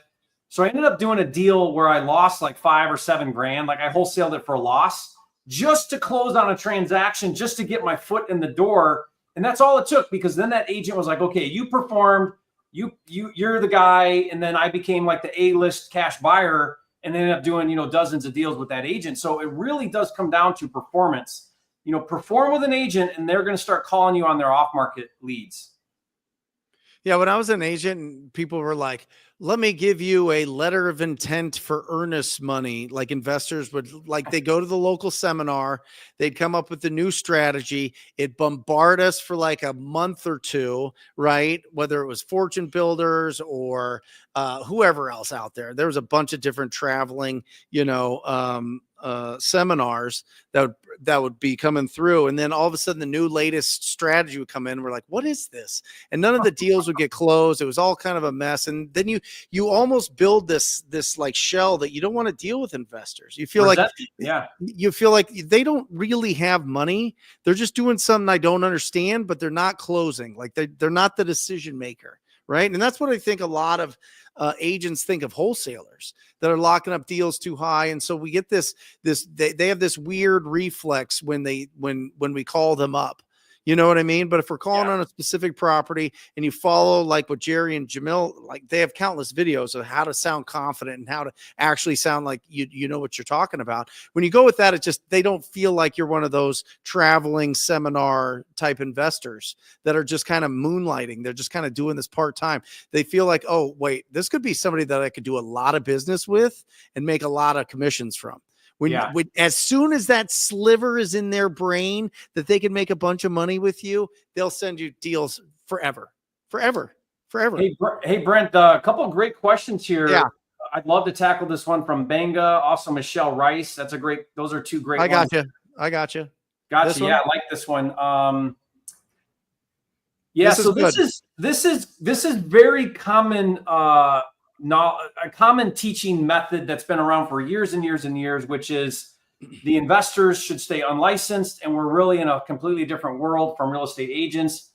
C: So I ended up doing a deal where I lost like $5 or $7 grand. Like I wholesaled it for a loss just to close on a transaction, just to get my foot in the door. And that's all it took, because then that agent was like, okay, you performed, you're the guy. And then I became like the A-list cash buyer and ended up doing, dozens of deals with that agent. So it really does come down to performance. Perform with an agent and they're going to start calling you on their off-market leads.
A: Yeah. When I was an agent, people were like, let me give you a letter of intent for earnest money. Like investors would they go to the local seminar, they'd come up with a new strategy. It bombard us for like a month or two, right? Whether it was fortune builders or whoever else out there. There was a bunch of different traveling, seminars that would be coming through. And then all of a sudden the new latest strategy would come in. We're like, what is this? And none of the deals would get closed. It was all kind of a mess. And then you almost build this like shell that you don't want to deal with investors. You feel you feel like they don't really have money. They're just doing something I don't understand, but they're not closing. Like they're not the decision maker. Right. And that's what I think a lot of agents think of wholesalers that are locking up deals too high. And so we get they have this weird reflex when we call them up. You know what I mean? But if we're calling on a specific property and you follow like what Jerry and Jamil, they have countless videos of how to sound confident and how to actually sound like you know what you're talking about. When you go with that, they don't feel like you're one of those traveling seminar type investors that are just kind of moonlighting. They're just kind of doing this part-time. They feel like, oh, wait, this could be somebody that I could do a lot of business with and make a lot of commissions from. When as soon as that sliver is in their brain that they can make a bunch of money with you, they'll send you deals forever.
C: Hey, Brent, a couple of great questions here.
A: Yeah.
C: I'd love to tackle this one from Benga, also Michelle Rice. Those are two great ones.
A: I got you.
C: Gotcha. Yeah, I like this one. This is very common a common teaching method that's been around for years and years and years, which is the investors should stay unlicensed. And we're really in a completely different world from real estate agents.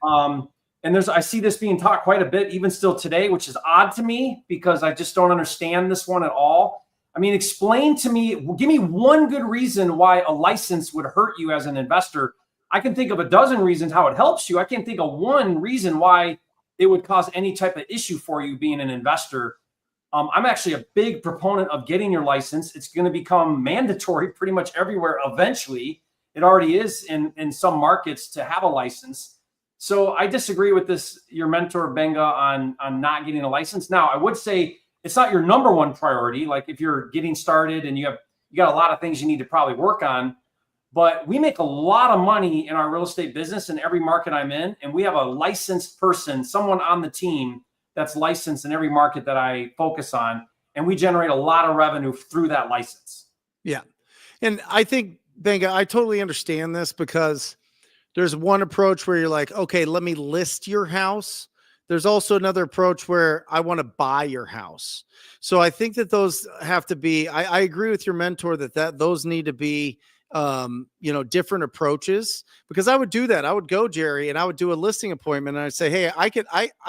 C: And I see this being taught quite a bit, even still today, which is odd to me because I just don't understand this one at all. I mean, explain to me, give me one good reason why a license would hurt you as an investor. I can think of a dozen reasons how it helps you. I can't think of one reason why it would cause any type of issue for you being an investor. I'm actually a big proponent of getting your license. It's going to become mandatory pretty much everywhere eventually. It already is in some markets to have a license. So I disagree with your mentor Benga on not getting a license. Now, I would say it's not your number one priority. Like if you're getting started and you got a lot of things you need to probably work on, but we make a lot of money in our real estate business in every market I'm in. And we have a licensed person, someone on the team that's licensed in every market that I focus on. And we generate a lot of revenue through that license.
A: Yeah. And I think, Benga, I totally understand this, because there's one approach where you're like, okay, let me list your house. There's also another approach where I want to buy your house. So I think that those have to be, I agree with your mentor that those need to be, different approaches, because I would do that. I would go, Jerry, and I would do a listing appointment, and I'd say, hey, I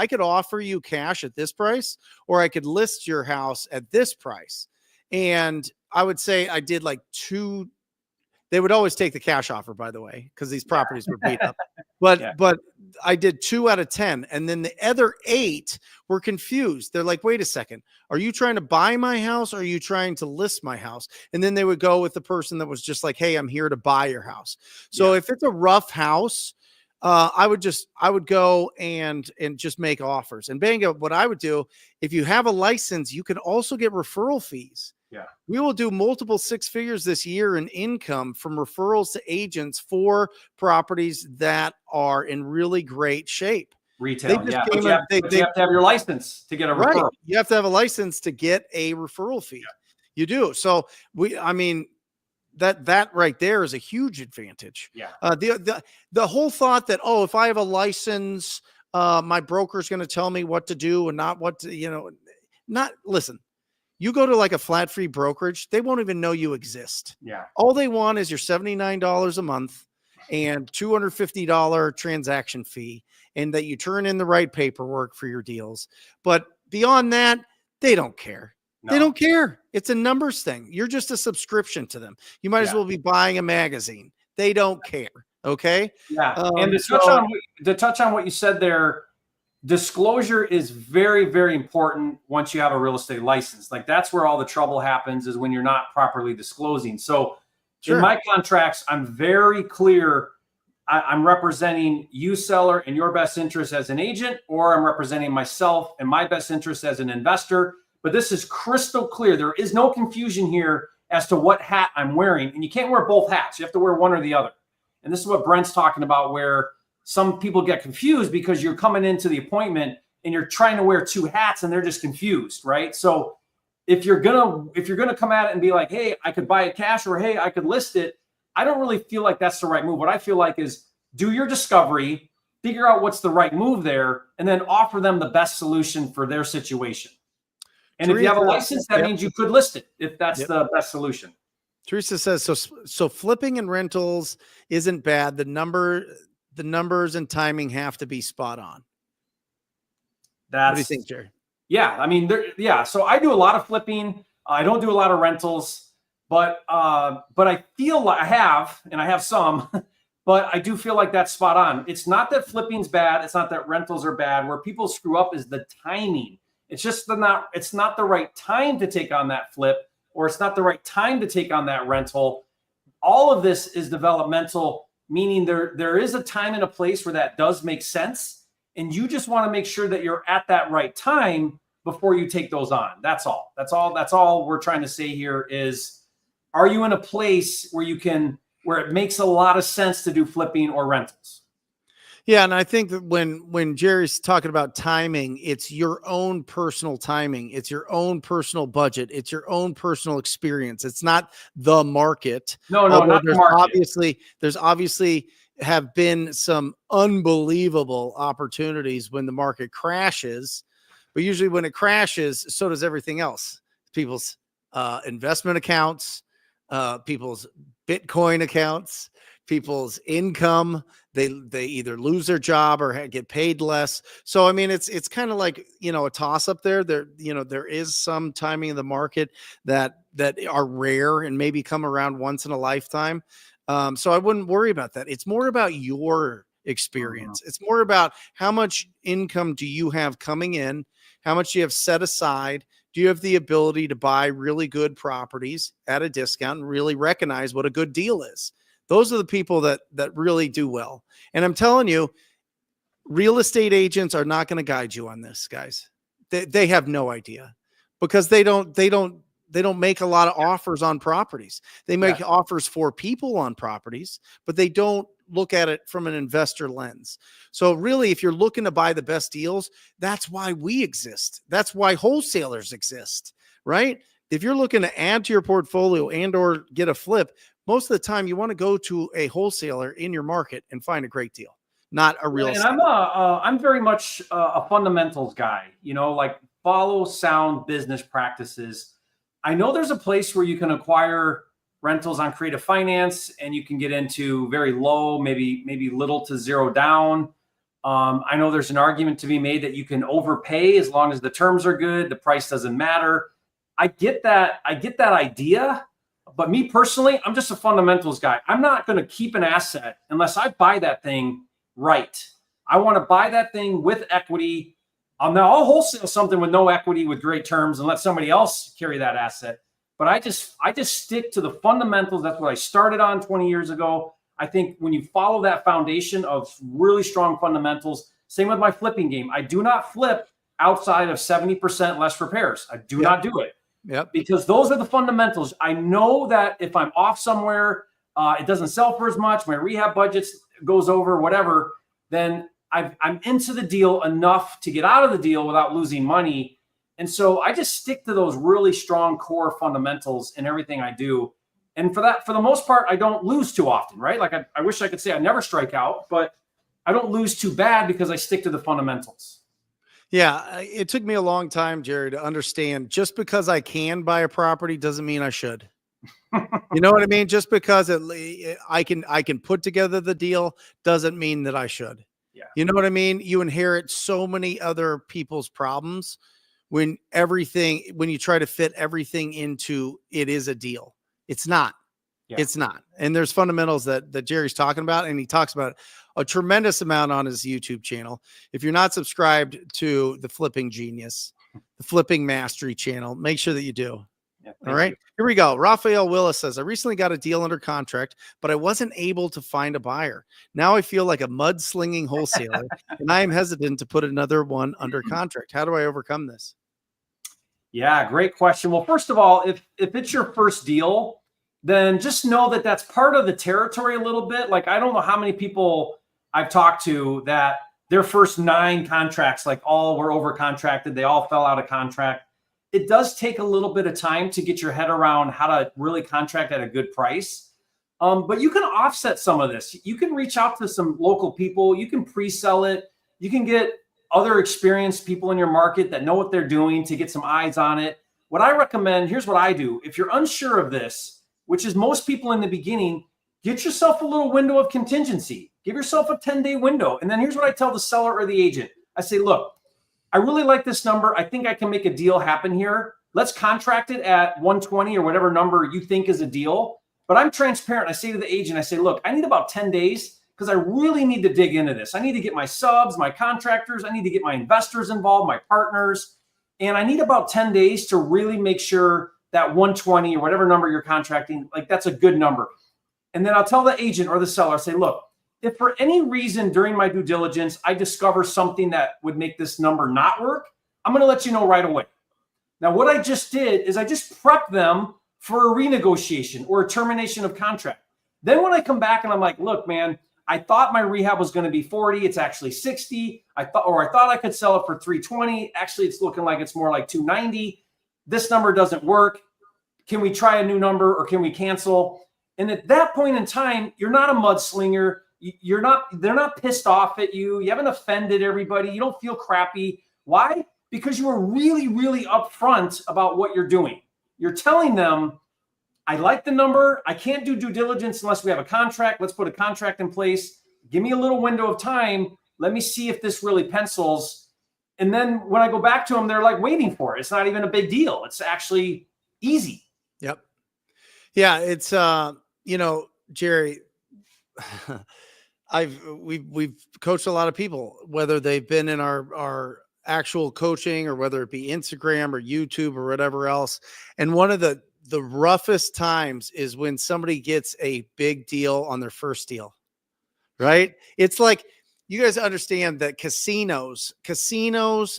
A: could offer you cash at this price, or I could list your house at this price. And I would say I did like 2. They would always take the cash offer, by the way, because these properties were beat up. But I did 2 out of 10. And then the other 8 were confused. They're like, wait a second. Are you trying to buy my house? Or are you trying to list my house? And then they would go with the person that was just like, hey, I'm here to buy your house. So if it's a rough house, I would go and just make offers. And Benga, what I would do, if you have a license, you can also get referral fees.
C: Yeah.
A: We will do multiple 6 figures this year in income from referrals to agents for properties that are in really great shape.
C: Retail. Yeah. But you have to have your license to get a referral.
A: Right. You have to have a license to get a referral fee. Yeah. You do. So that right there is a huge advantage.
C: Yeah.
A: The whole thought that, if I have a license, my broker's going to tell me what to do and not what to, listen. You go to like a flat free brokerage, they won't even know you exist.
C: Yeah.
A: All they want is your $79 a month and $250 transaction fee, and that you turn in the right paperwork for your deals. But beyond that, they don't care. No. They don't care. It's a numbers thing. You're just a subscription to them. You might as well be buying a magazine. They don't care. Okay.
C: Yeah. And to touch on what you said there, disclosure is very, very important once you have a real estate license. Like that's where all the trouble happens, is when you're not properly disclosing. So in my contracts, I'm very clear. I'm representing you, seller, in your best interest as an agent, or I'm representing myself in my best interest as an investor. But this is crystal clear. There is no confusion here as to what hat I'm wearing. And you can't wear both hats. You have to wear one or the other. And this is what Brent's talking about, where some people get confused because you're coming into the appointment and you're trying to wear 2 hats and they're just confused, right? So if you're gonna come at it and be like, hey, I could buy it cash, or hey, I could list it, I don't really feel like that's the right move. What I feel like is do your discovery, figure out what's the right move there, and then offer them the best solution for their situation. And if you have a license, that means you could list it if that's the best solution.
A: Teresa says, so flipping and rentals isn't bad. The numbers and timing have to be spot on. What do you think, Jerry?
C: Yeah, I mean, so I do a lot of flipping. I don't do a lot of rentals, but I feel like I have some, but I do feel like that's spot on. It's not that flipping's bad. It's not that rentals are bad. Where people screw up is the timing. It's just it's not the right time to take on that flip, or it's not the right time to take on that rental. All of this is developmental, meaning there is a time and a place where that does make sense. And you just want to make sure that you're at that right time before you take those on. That's all. That's all we're trying to say here is, are you in a place where it makes a lot of sense to do flipping or rentals?
A: Yeah. And I think that when Jerry's talking about timing, it's your own personal timing. It's your own personal budget. It's your own personal experience. It's not the market.
C: No, not the market.
A: There's obviously have been some unbelievable opportunities when the market crashes, but usually when it crashes, so does everything else. People's investment accounts, people's Bitcoin accounts, people's income, they either lose their job or get paid less. So, I mean, it's kind of like, a toss up there. There is some timing of the market that are rare and maybe come around once in a lifetime. So I wouldn't worry about that. It's more about your experience. It's more about how much income do you have coming in? How much do you have set aside? Do you have the ability to buy really good properties at a discount and really recognize what a good deal is? Those are the people that really do well. And I'm telling you, real estate agents are not going to guide you on this, guys. They have no idea, because they don't make a lot of offers on properties. They make offers for people on properties, but they don't look at it from an investor lens. So really, if you're looking to buy the best deals, that's why we exist. That's why wholesalers exist, right? If you're looking to add to your portfolio and or get a flip, most of the time you want to go to a wholesaler in your market and find a great deal, not a real estate.
C: And I'm very much a fundamentals guy, like follow sound business practices. I know there's a place where you can acquire rentals on creative finance and you can get into very low, maybe little to zero down. I know there's an argument to be made that you can overpay as long as the terms are good, the price doesn't matter. I get that idea, but me personally, I'm just a fundamentals guy. I'm not going to keep an asset unless I buy that thing right. I want to buy that thing with equity. Now I'll wholesale something with no equity with great terms and let somebody else carry that asset. But I just stick to the fundamentals. That's what I started on 20 years ago. I think when you follow that foundation of really strong fundamentals, same with my flipping game. I do not flip outside of 70% less repairs. I do not do it.
A: Yep.
C: Because those are the fundamentals. I know that if I'm off somewhere, it doesn't sell for as much, my rehab budget goes over, whatever, then I'm into the deal enough to get out of the deal without losing money. And so I just stick to those really strong core fundamentals in everything I do. And for the most part, I don't lose too often, right? Like I wish I could say I never strike out, but I don't lose too bad because I stick to the fundamentals.
A: Yeah. It took me a long time, Jerry, to understand just because I can buy a property doesn't mean I should. You know what I mean? Just because I can put together the deal doesn't mean that I should.
C: Yeah.
A: You know what I mean? You inherit so many other people's problems when you try to fit everything into it is a deal. It's not. Yeah. It's not. And there's fundamentals that Jerry's talking about, and he talks about a tremendous amount on his YouTube channel. If you're not subscribed to the Flipping Genius, the Flipping Mastery channel, make sure that you do.
C: Yeah,
A: all right. Here we go. Raphael Willis says, I recently got a deal under contract, but I wasn't able to find a buyer. Now I feel like a mudslinging wholesaler, and I am hesitant to put another one under contract. How do I overcome this?
C: Yeah, great question. Well, first of all, if it's your first deal, then just know that that's part of the territory a little bit. Like, I don't know how many people I've talked to that their first 9 contracts, like all were over contracted. They all fell out of contract. It does take a little bit of time to get your head around how to really contract at a good price. But you can offset some of this. You can reach out to some local people. You can pre-sell it. You can get other experienced people in your market that know what they're doing to get some eyes on it. What I recommend, here's what I do. If you're unsure of this, which is most people in the beginning, get yourself a little window of contingency. Give yourself a 10-day window. And then here's what I tell the seller or the agent. I say, look, I really like this number. I think I can make a deal happen here. Let's contract it at 120 or whatever number you think is a deal. But I'm transparent. I say to the agent, I say, look, I need about 10 days because I really need to dig into this. I need to get my subs, my contractors. I need to get my investors involved, my partners. And I need about 10 days to really make sure that 120 or whatever number you're contracting, like that's a good number. And then I'll tell the agent or the seller, say, look, if for any reason during my due diligence, I discover something that would make this number not work, I'm going to let you know right away. Now, what I just did is I just prepped them for a renegotiation or a termination of contract. Then when I come back and I'm like, look, man, I thought my rehab was going to be 40. It's actually 60. I thought I could sell it for 320. Actually, it's looking like it's more like 290. This number doesn't work. Can we try a new number or can we cancel? And at that point in time, you're not a mudslinger. They're not pissed off at you. You haven't offended everybody. You don't feel crappy. Why? Because you were really, really upfront about what you're doing. You're telling them, I like the number. I can't do due diligence unless we have a contract. Let's put a contract in place. Give me a little window of time. Let me see if this really pencils. And then when I go back to them, they're like waiting for it. It's not even a big deal. It's actually easy.
A: Yep. Yeah. It's, Jerry, we've coached a lot of people, whether they've been in our actual coaching or whether it be Instagram or YouTube or whatever else. And one of the roughest times is when somebody gets a big deal on their first deal, right? It's like, you guys understand that casinos,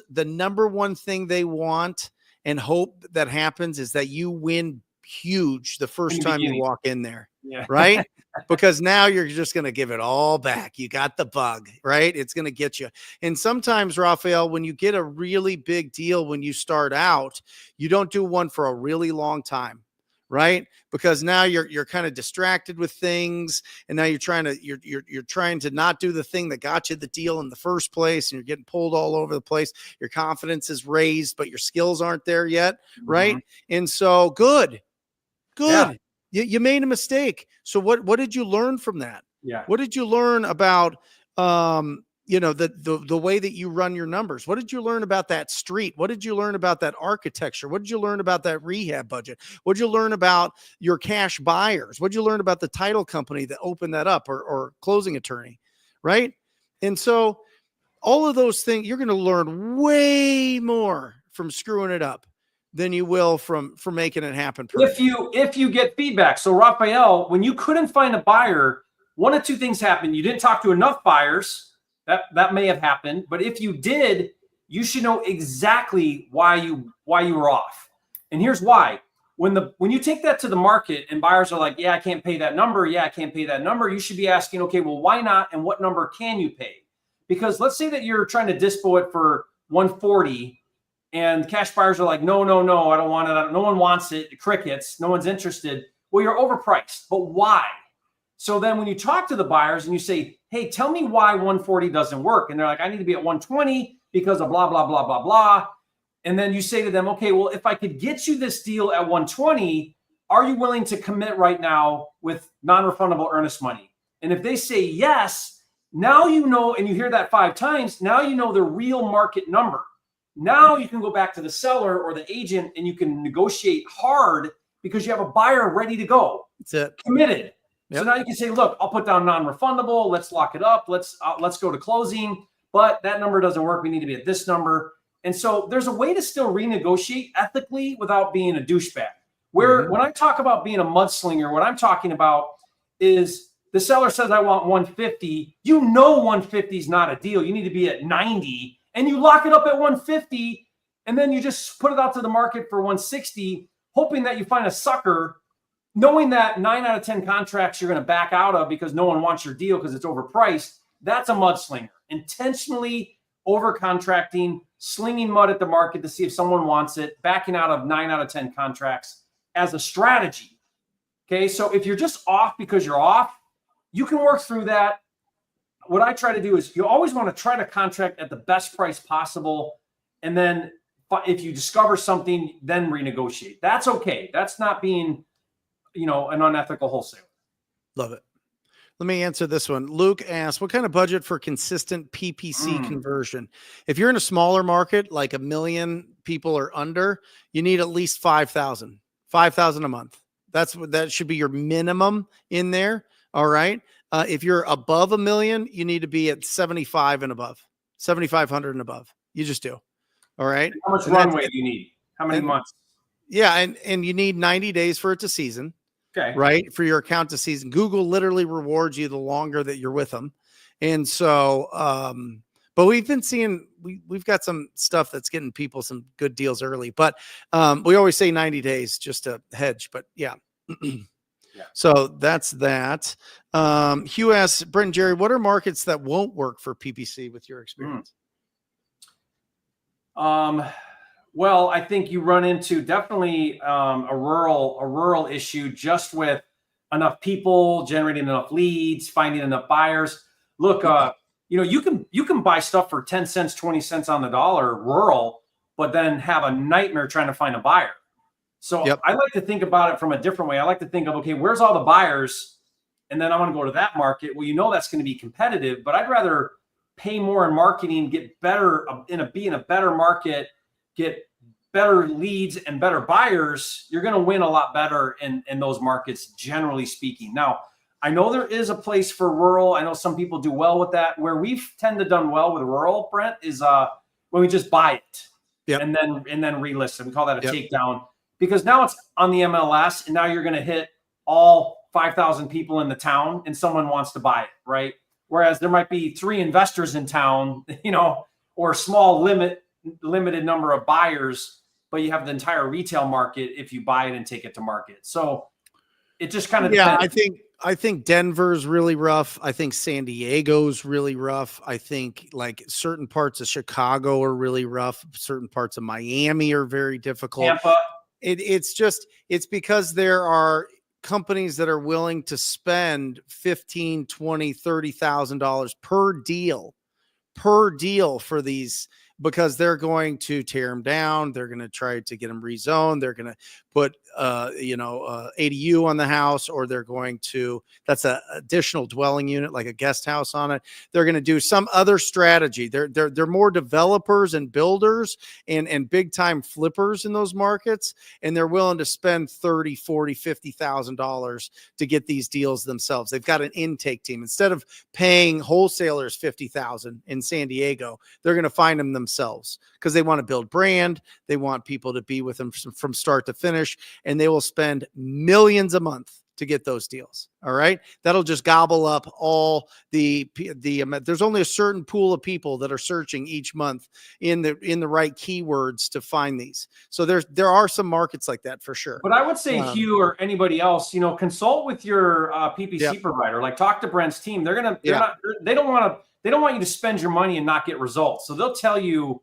A: the number one thing they want and hope that happens is that you win huge the first time you walk in there.
C: Yeah.
A: Right? Because now you're just going to give it all back. You got the bug, right? It's going to get you. And sometimes, Raphael, when you get a really big deal, when you start out, you don't do one for a really long time, right? Because now you're kind of distracted with things. And now you're trying to not do the thing that got you the deal in the first place. And you're getting pulled all over the place. Your confidence is raised, but your skills aren't there yet. Right. And so good. Yeah. You made a mistake. So what did you learn from that?
C: Yeah.
A: What did you learn about, the way that you run your numbers? What did you learn about that street? What did you learn about that architecture? What did you learn about that rehab budget? What did you learn about your cash buyers? What did you learn about the title company that opened that up or closing attorney? Right. And so all of those things, you're going to learn way more from screwing it up than you will from making it happen.
C: If you get feedback. So Raphael, when you couldn't find a buyer, one of two things happened. You didn't talk to enough buyers. That may have happened. But if you did, you should know exactly why you were off. And here's why. When you take that to the market and buyers are like, yeah, I can't pay that number. Yeah, I can't pay that number. You should be asking, okay, well, why not? And what number can you pay? Because let's say that you're trying to dispo it for 140. And cash buyers are like, no, I don't want it. No one wants it. Crickets. No one's interested. Well, you're overpriced. But why? So then when you talk to the buyers and you say, hey, tell me why 140 doesn't work. And they're like, I need to be at 120 because of blah, blah, blah, blah, blah. And then you say to them, okay, well, if I could get you this deal at 120, are you willing to commit right now with non-refundable earnest money? And if they say yes, now you know, and you hear that 5 times, now you know the real market number. Now you can go back to the seller or the agent and you can negotiate hard because you have a buyer ready to go.
A: That's it.
C: Committed.
A: Yep.
C: So now you can say, look, I'll put down non-refundable. Let's lock it up. Let's go to closing. But that number doesn't work. We need to be at this number. And so there's a way to still renegotiate ethically without being a douchebag. Where when I talk about being a mudslinger, what I'm talking about is the seller says, I want 150. You know 150 is not a deal. You need to be at 90. And you lock it up at 150, and then you just put it out to the market for 160, hoping that you find a sucker, knowing that 9 out of 10 contracts you're going to back out of because no one wants your deal because it's overpriced. That's a mudslinger. Intentionally over-contracting, slinging mud at the market to see if someone wants it, backing out of 9 out of 10 contracts as a strategy. Okay, so if you're just off because you're off, you can work through that. What I try to do is you always want to try to contract at the best price possible. And then if you discover something, then renegotiate. That's okay. That's not being, an unethical wholesaler.
A: Love it. Let me answer this one. Luke asked, what kind of budget for consistent PPC conversion? If you're in a smaller market, like 1 million people or under, you need at least 5,000 a month. That should be your minimum in there. All right. If you're above 1 million, you need to be at 75 and above, 7,500 and above. You just do. All right.
C: How much runway do you need? How many months?
A: Yeah. And you need 90 days for it to season.
C: Okay.
A: Right. For your account to season. Google literally rewards you the longer that you're with them. And so, but we've been seeing, we've got some stuff that's getting people some good deals early, but we always say 90 days just to hedge, but yeah. So that's that. Hugh asks, Brent and Jerry, what are markets that won't work for PPC with your experience?
C: Well, I think you run into definitely a rural issue just with enough people, generating enough leads, finding enough buyers. Look, you can buy stuff for 10 cents, 20 cents on the dollar rural, but then have a nightmare trying to find a buyer. So I like to think about it from a different way. I like to think of, okay, where's all the buyers? And then I want to go to that market. Well, that's going to be competitive, but I'd rather pay more in marketing, get better be in a better market, get better leads and better buyers. You're going to win a lot better in those markets, generally speaking. Now, I know there is a place for rural. I know some people do well with that. Where we've tend to done well with rural, Brent, is when we just buy it and then relist it. We call that a takedown, because now it's on the MLS, and now you're going to hit all 5,000 people in the town, and someone wants to buy it, right? Whereas there might be 3 investors in town, or a small limited number of buyers, but you have the entire retail market if you buy it and take it to market. So it just kind of depends.
A: I think Denver's really rough. I think San Diego's really rough. I think like certain parts of Chicago are really rough. Certain parts of Miami are very difficult.
C: Tampa.
A: It's because there are companies that are willing to spend $15,000, $20,000, $30,000 per deal for these, because they're going to tear them down. They're going to try to get them rezoned. They're going to put, ADU on the house, or they're going to, that's an additional dwelling unit, like a guest house on it. They're going to do some other strategy. They're more developers and builders and big time flippers in those markets. And they're willing to spend $30,000, $40,000, $50,000 to get these deals themselves. They've got an intake team. Instead of paying wholesalers $50,000 in San Diego, they're going to find them themselves, because they want to build brand. They want people to be with them from start to finish, and they will spend millions a month to get those deals. All right. That'll just gobble up all the there's only a certain pool of people that are searching each month in the right keywords to find these. So there are some markets like that for sure.
C: But I would say Hugh or anybody else, consult with your PPC provider, like talk to Brent's team. They don't want you to spend your money and not get results. So they'll tell you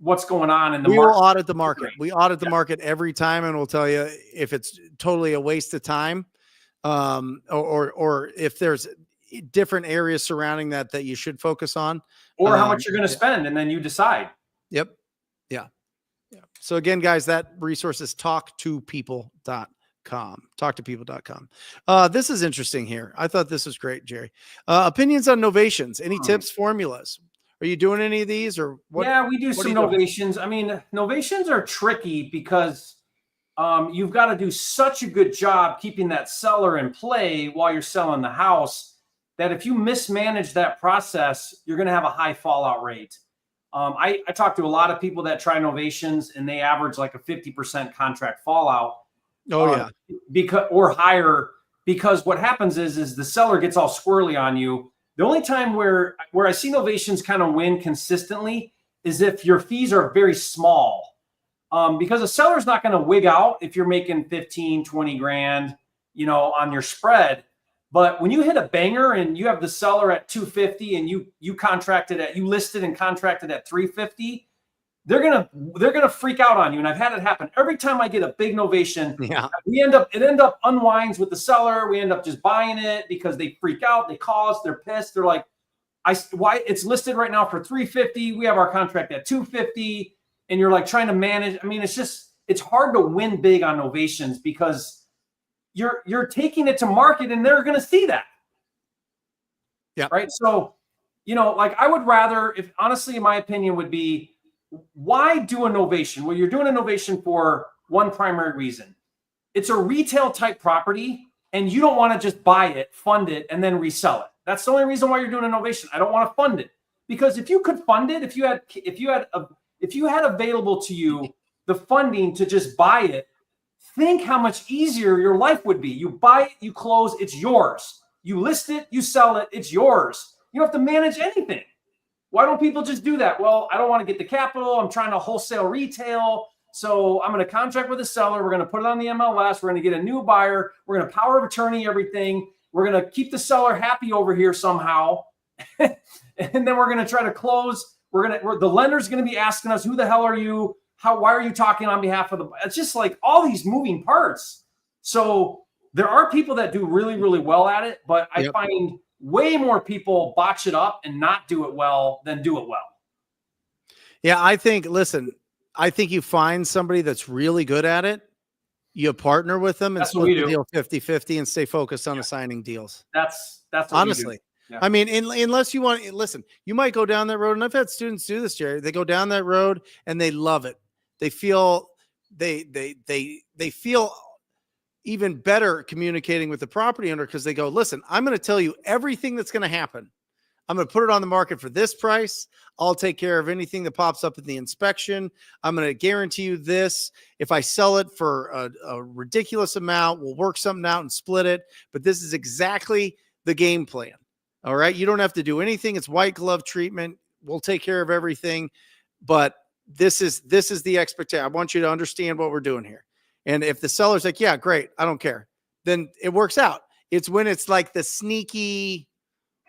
C: what's going on in the market.
A: We will audit the market. We audit the market every time, and we'll tell you if it's totally a waste of time, or if there's different areas surrounding that you should focus on,
C: or how much you're going to spend, and then you decide.
A: Yep. Yeah. So again, guys, that resource is talktopeople.com. Talktopeople.com. This is interesting here. I thought this was great, Jerry. Opinions on novations. Any tips, formulas? Are you doing any of these, or what?
C: Yeah, we do some novations. I mean, novations are tricky because you've got to do such a good job keeping that seller in play while you're selling the house that if you mismanage that process, you're going to have a high fallout rate. I talk to a lot of people that try novations, and they average like a 50% contract fallout. Or higher, because what happens is the seller gets all squirrely on you. The only time where I see novations kind of win consistently is if your fees are very small, because a seller's not going to wig out if you're making 15, 20 grand, on your spread. But when you hit a banger and you have the seller at 250 and you listed and contracted at 350, they're gonna freak out on you. And I've had it happen every time I get a big novation. Yeah. It end up unwinds with the seller. We end up just buying it because they freak out. They're pissed. They're like, why it's listed right now for 350. We have our contract at 250. And you're like trying to manage. I mean, it's hard to win big on novations because you're taking it to market and they're going to see that.
A: Yeah.
C: Right. So, like I would rather, if honestly, in my opinion would be, why do a novation? Well, you're doing a novation for one primary reason. It's a retail type property and you don't want to just buy it, fund it, and then resell it. That's the only reason why you're doing a novation. I don't want to fund it, because if you could fund it, if you had available to you the funding to just buy it, think how much easier your life would be. You buy it, you close, it's yours. You list it, you sell it, it's yours. You don't have to manage anything. Why don't people just do that? Well, I don't want to get the capital. I'm trying to wholesale retail. So I'm going to contract with a seller. We're going to put it on the MLS. We're going to get a new buyer. We're going to power of attorney everything. We're going to keep the seller happy over here somehow. And then we're going to try to close. The lender's going to be asking us, who the hell are you? Why are you talking on behalf of the, it's just like all these moving parts. So there are people that do really, really well at it, but I find way more people botch it up and not do it well than do it well.
A: Yeah. I think you find somebody that's really good at it. You partner with them and split the deal 50-50 and stay focused on assigning deals.
C: That's what
A: honestly.
C: Yeah.
A: I mean, unless you want, listen, you might go down that road. And I've had students do this, Jerry. They go down that road and they love it. They feel, they feel even better communicating with the property owner, because they go, listen, I'm going to tell you everything that's going to happen. I'm going to put it on the market for this price. I'll take care of anything that pops up at the inspection. I'm going to guarantee you this. If I sell it for a ridiculous amount, we'll work something out and split it. But this is exactly the game plan. All right. You don't have to do anything. It's white glove treatment. We'll take care of everything. But this is the expectation. I want you to understand what we're doing here. And if the seller's like, yeah, great, I don't care, then it works out. It's when it's like the sneaky,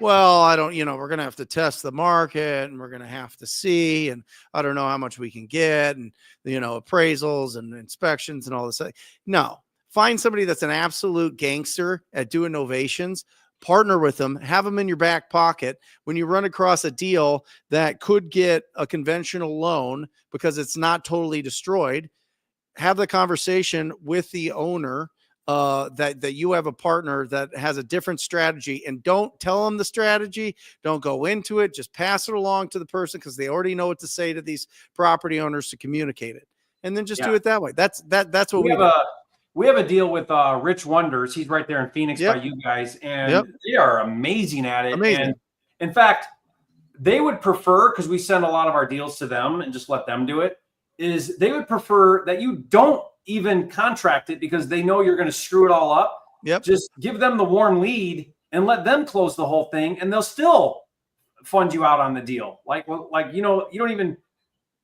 A: well, I don't, we're going to have to test the market and we're going to have to see, and I don't know how much we can get, and, appraisals and inspections and all this. No, find somebody that's an absolute gangster at doing novations, partner with them, have them in your back pocket. When you run across a deal that could get a conventional loan because it's not totally destroyed, have the conversation with the owner that you have a partner that has a different strategy, and don't tell them the strategy. Don't go into it. Just pass it along to the person, because they already know what to say to these property owners to communicate it, and then just do it that way. That's what we do.
C: We have a deal with Rich Wonders. He's right there in Phoenix by you guys, and they are amazing at it. Amazing. And in fact, they would prefer, because we send a lot of our deals to them and just let them do it, is they would prefer that you don't even contract it, because they know you're going to screw it all up.
A: Yep.
C: Just give them the warm lead and let them close the whole thing, and they'll still fund you out on the deal. You don't even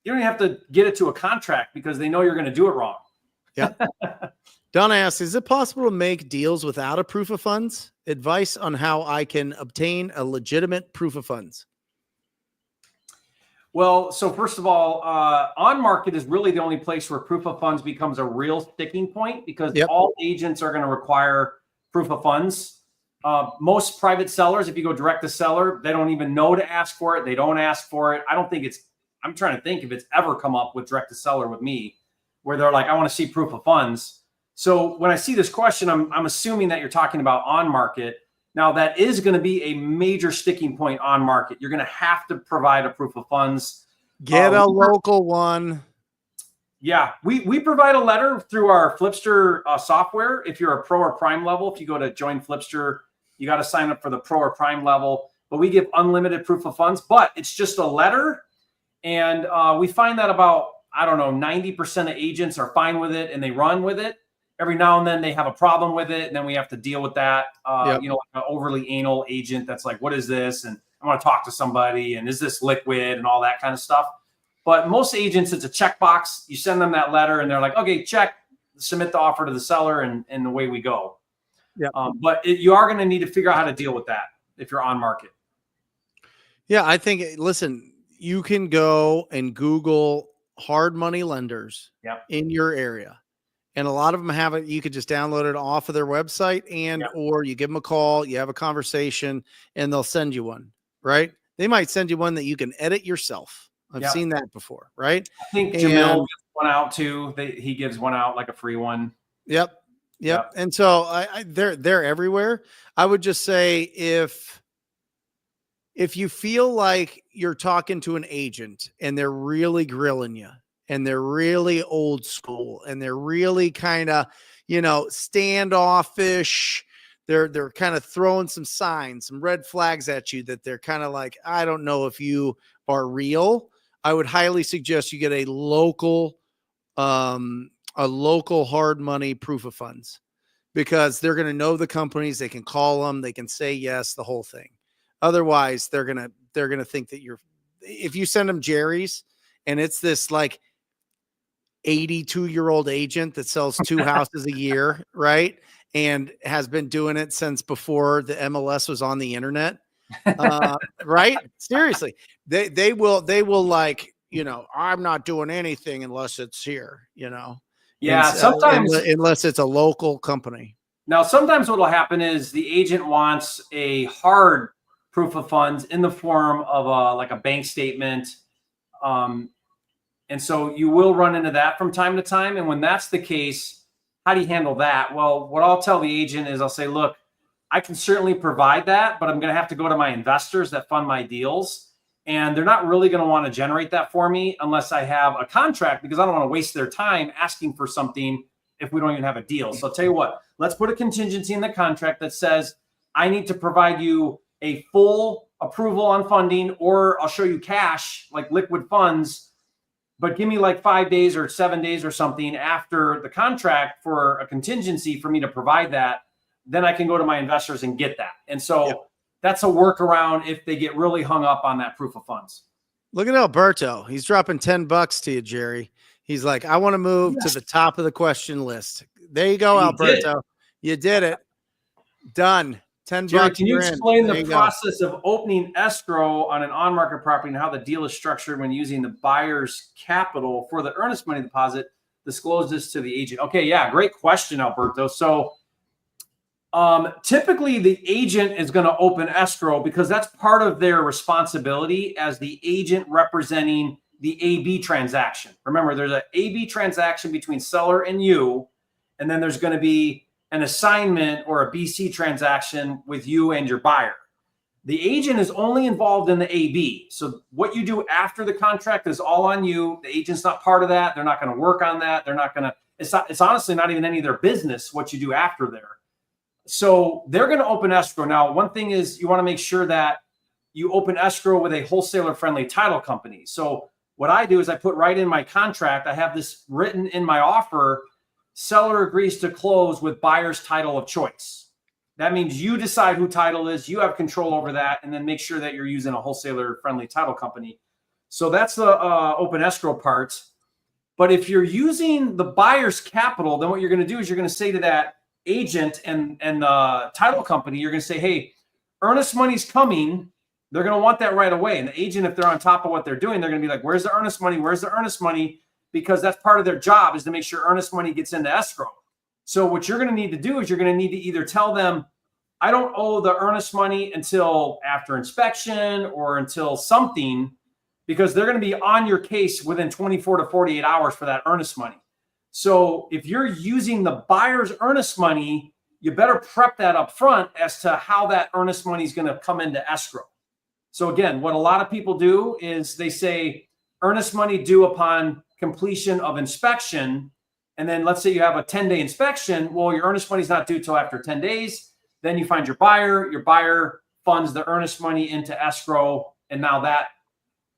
C: have to get it to a contract, because they know you're going to do it wrong.
A: Yeah. Donna asks, is it possible to make deals without a proof of funds? Advice on how I can obtain a legitimate proof of funds.
C: Well, so first of all, on market is really the only place where proof of funds becomes a real sticking point, because all agents are going to require proof of funds. Most private sellers, if you go direct to seller, they don't even know to ask for it. They don't ask for it. I'm trying to think if it's ever come up with direct to seller with me, where they're like, I want to see proof of funds. So when I see this question, I'm assuming that you're talking about on market. Now, that is going to be a major sticking point on market. You're going to have to provide a proof of funds.
A: Get a local one.
C: Yeah, we provide a letter through our Flipster software. If you're a pro or prime level, if you go to join Flipster, you got to sign up for the pro or prime level. But we give unlimited proof of funds, but it's just a letter. And we find that about, 90% of agents are fine with it and they run with it. Every now and then they have a problem with it, and then we have to deal with that. Like an overly anal agent that's like, what is this? And I want to talk to somebody, and is this liquid, and all that kind of stuff. But most agents, it's a checkbox. You send them that letter and they're like, okay, check, submit the offer to the seller, and away we go. Yeah. You are going to need to figure out how to deal with that if you're on market.
A: Yeah, I think, listen, you can go and Google hard money lenders in your area. And a lot of them have it. You could just download it off of their website, or you give them a call, you have a conversation, and they'll send you one, right? They might send you one that you can edit yourself. I've seen that before, right?
C: I think Jamil gives one out too. He gives one out, like a free one.
A: Yep. And so they're everywhere. I would just say if you feel like you're talking to an agent and they're really grilling you, and they're really old school, and they're really kind of, standoffish. They're kind of throwing some signs, some red flags at you that they're kind of like, I don't know if you are real. I would highly suggest you get a local hard money proof of funds, because they're going to know the companies. They can call them. They can say yes, the whole thing. Otherwise, they're going to think that if you send them Jerry's and it's this like 82-year-old agent that sells 2 houses a year, right? And has been doing it since before the MLS was on the internet. Right? Seriously. They will like, I'm not doing anything unless it's here,
C: Yeah. Sometimes
A: unless it's a local company.
C: Now, sometimes what will happen is the agent wants a hard proof of funds in the form of a bank statement. And so you will run into that from time to time. And when that's the case, how do you handle that? Well, what I'll tell the agent is I'll say, look, I can certainly provide that, but I'm going to have to go to my investors that fund my deals. And they're not really going to want to generate that for me unless I have a contract, because I don't want to waste their time asking for something if we don't even have a deal. So I'll tell you what, let's put a contingency in the contract that says I need to provide you a full approval on funding, or I'll show you cash, like liquid funds, but give me like 5 days or 7 days or something after the contract for a contingency for me to provide that. Then I can go to my investors and get that. And so that's a workaround if they get really hung up on that proof of funds.
A: Look at Alberto. He's dropping $10 to you, Jerry. He's like, I want to move to the top of the question list. There you go, Alberto. You did it. Done. $10.
C: Jerry, can you explain the
A: you
C: process of opening escrow on an on-market property and how the deal is structured when using the buyer's capital for the earnest money deposit? Disclose this to the agent. Okay, yeah, great question, Alberto. So typically the agent is going to open escrow because that's part of their responsibility as the agent representing the AB transaction. Remember, there's an AB transaction between seller and you, and then there's going to be an assignment or a BC transaction with you and your buyer. The agent is only involved in the AB. So what you do after the contract is all on you. The agent's not part of that. They're not going to work on that. They're not going to, it's honestly not even any of their business what you do after there. So they're going to open escrow. Now, one thing is you want to make sure that you open escrow with a wholesaler friendly title company. So what I do is I put right in my contract, I have this written in my offer, seller agrees to close with buyer's title of choice. That means you decide who title is, you have control over that, and then make sure that you're using a wholesaler friendly title company. So that's the open escrow part. But if you're using the buyer's capital, then what you're going to do is you're going to say to that agent and the title company, you're going to say, hey, earnest money's coming. They're going to want that right away. And the agent, if they're on top of what they're doing, they're going to be like, where's the earnest money? Where's the earnest money? Because that's part of their job is to make sure earnest money gets into escrow. So what you're going to need to do is you're going to need to either tell them, I don't owe the earnest money until after inspection or until something, because they're going to be on your case within 24 to 48 hours for that earnest money. So if you're using the buyer's earnest money, you better prep that up front as to how that earnest money is going to come into escrow. So again, what a lot of people do is they say earnest money due upon completion of inspection. And then let's say you have a 10-day inspection. Well, your earnest money is not due till after 10 days. Then you find your buyer funds the earnest money into escrow. And now that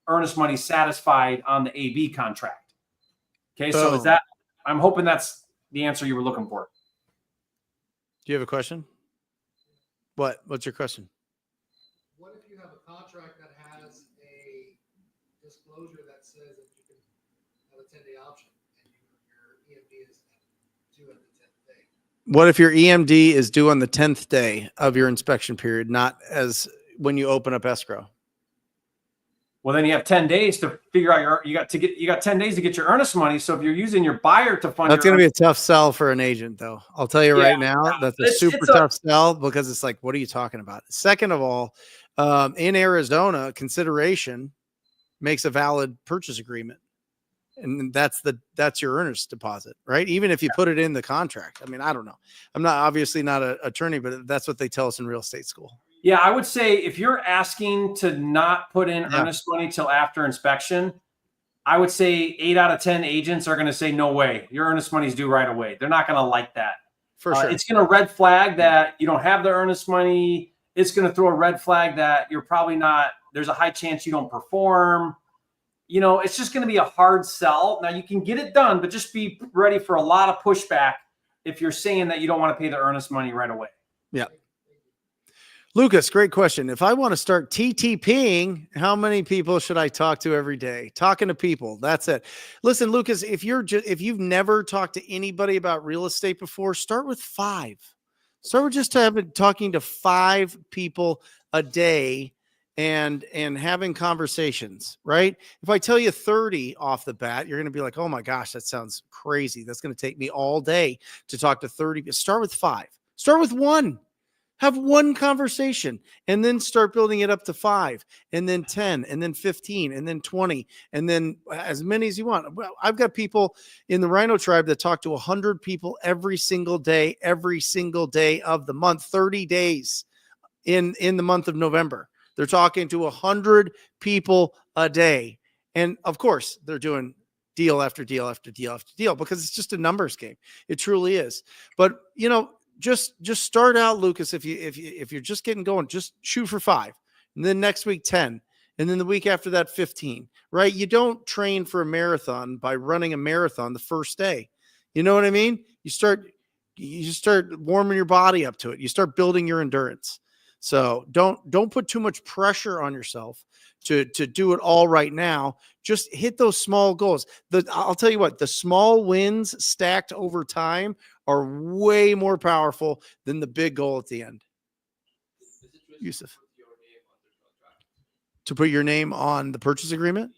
C: earnest money is satisfied on the AB contract. Okay. So is that, I'm hoping that's the answer you were looking for.
A: Do you have a question? What's your question?
H: What if you have a contract that has a disclosure that says that you can have a 10-day option and your EMD is due at the 10th day?
A: What if your EMD is due on the 10th day of your inspection period, not as when you open up escrow?
C: Well, then you have 10 days to figure out you got 10 days to get your earnest money. So if you're using your buyer to fund,
A: that's going to be a tough sell for an agent, though. I'll tell you right now, that's a super tough sell because it's like, what are you talking about? Second of all, in Arizona, consideration makes a valid purchase agreement. And that's your earnest deposit, right? Even if you put it in the contract. I mean, I don't know. I'm obviously not an attorney, but that's what they tell us in real estate school.
C: Yeah, I would say if you're asking to not put in earnest money till after inspection, I would say 8 out of 10 agents are going to say, no way, your earnest money is due right away. They're not going to like that.
A: For sure.
C: It's going to red flag that you don't have the earnest money. It's going to throw a red flag that you're probably not, there's a high chance you don't perform. You know, it's just going to be a hard sell. Now you can get it done, but just be ready for a lot of pushback if you're saying that you don't want to pay the earnest money right away.
A: Yeah. Lucas, great question. If I want to start TTPing, how many people should I talk to every day? Talking to people. That's it. Listen, Lucas, if you've never talked to anybody about real estate before, start with 5. Start with just talking to 5 people a day and having conversations, right? If I tell you 30 off the bat, you're going to be like, oh my gosh, that sounds crazy. That's going to take me all day to talk to 30. Start with 5. Start with 1. Have 1 conversation and then start building it up to 5 and then 10 and then 15 and then 20 and then as many as you want. Well, I've got people in the Rhino Tribe that talk to 100 people every single day of the month, 30 days in the month of November. They're talking to 100 people a day. And of course, they're doing deal after deal after deal after deal, because it's just a numbers game. It truly is. But just start out, Lucas. If you're just getting going, just shoot for 5, and then next week 10, and then the week after that 15. Right? You don't train for a marathon by running a marathon the first day. You know what I mean? You start warming your body up to it. You start building your endurance. So don't put too much pressure on yourself to do it all right now. Just hit those small goals. I'll tell you what, the small wins stacked over time are way more powerful than the big goal at the end. Yusuf, to put your name on the purchase agreement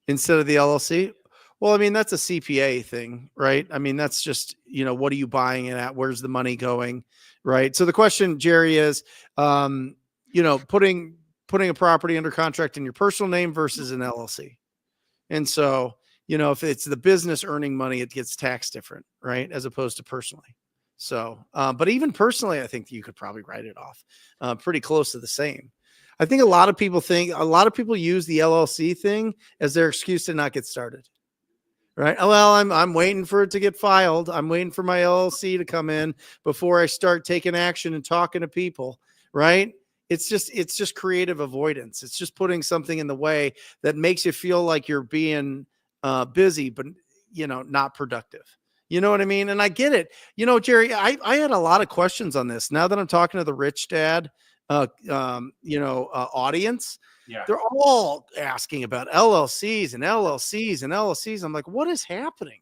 A: instead of the LLC? Well, I mean, that's a CPA thing, right? I mean, that's just, what are you buying it at? Where's the money going? Right. So the question, Jerry, is, putting a property under contract in your personal name versus an LLC. And so, if it's the business earning money, it gets taxed different, right? As opposed to personally. So, but even personally, I think you could probably write it off pretty close to the same. I think a lot of people use the LLC thing as their excuse to not get started. Right. Well, I'm waiting for it to get filed. I'm waiting for my LLC to come in before I start taking action and talking to people. Right. It's just creative avoidance. It's just putting something in the way that makes you feel like you're being busy, but not productive. You know what I mean? And I get it. Jerry, I had a lot of questions on this. Now that I'm talking to the rich dad, audience.
C: Yeah.
A: They're all asking about LLCs and LLCs and LLCs. I'm like, what is happening?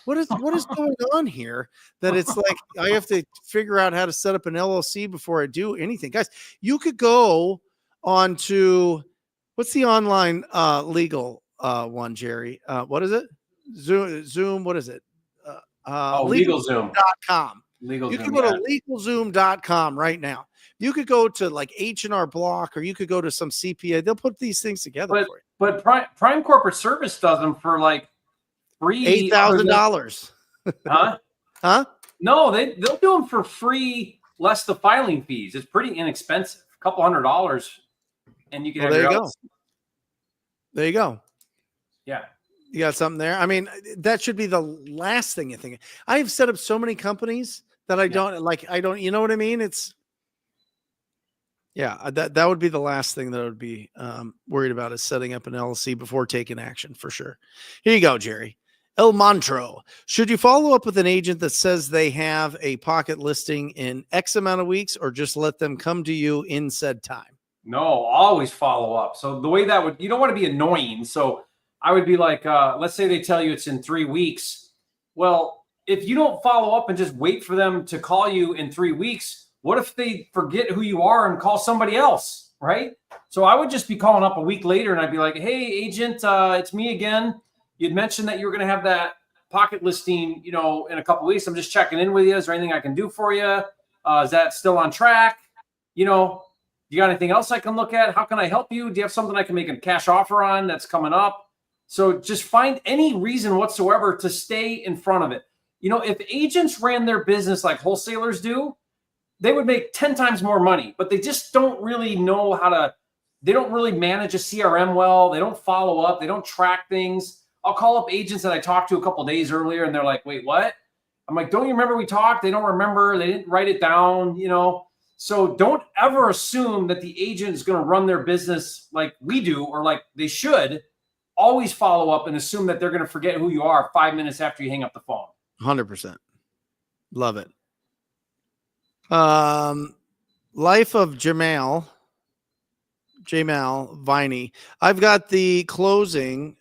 A: What is going on here? That it's like I have to figure out how to set up an LLC before I do anything. Guys, you could go on to what's the online legal one, Jerry? What is it? Zoom. What is it?
C: LegalZoom.com.
A: You can go to LegalZoom.com right now. You could go to like H&R Block, or you could go to some CPA. They'll put these things together for you.
C: But Prime Corporate Service does them for like free.
A: $8,000. Huh?
C: No, they'll do them for free, less the filing fees. It's pretty inexpensive, a couple $100, and you can.
A: There you go. There you go.
C: Yeah.
A: You got something there. I mean, that should be the last thing you think. I have set up so many companies that I don't like. You know what I mean? That would be the last thing that I would be worried about, is setting up an LLC before taking action, for sure. Here you go, Jerry. El Mantro. Should you follow up with an agent that says they have a pocket listing in X amount of weeks, or just let them come to you in said time?
C: No, always follow up. So the way you don't want to be annoying. So I would be like, let's say they tell you it's in 3 weeks. Well, if you don't follow up and just wait for them to call you in 3 weeks, what if they forget who you are and call somebody else, right? So I would just be calling up a week later, and I'd be like, hey, agent, it's me again. You'd mentioned that you were going to have that pocket listing, in a couple of weeks. I'm just checking in with you. Is there anything I can do for you? Is that still on track? You got anything else I can look at? How can I help you? Do you have something I can make a cash offer on that's coming up? So just find any reason whatsoever to stay in front of it. If agents ran their business like wholesalers do, they would make 10 times more money, but they just don't really know they don't really manage a CRM well. They don't follow up. They don't track things. I'll call up agents that I talked to a couple of days earlier, and they're like, wait, what? I'm like, don't you remember we talked? They don't remember. They didn't write it down, So don't ever assume that the agent is going to run their business like we do, or like they should. Always follow up and assume that they're going to forget who you are 5 minutes after you hang up the phone.
A: 100%. Love it. Life of Jamil Viney. I've got the closing,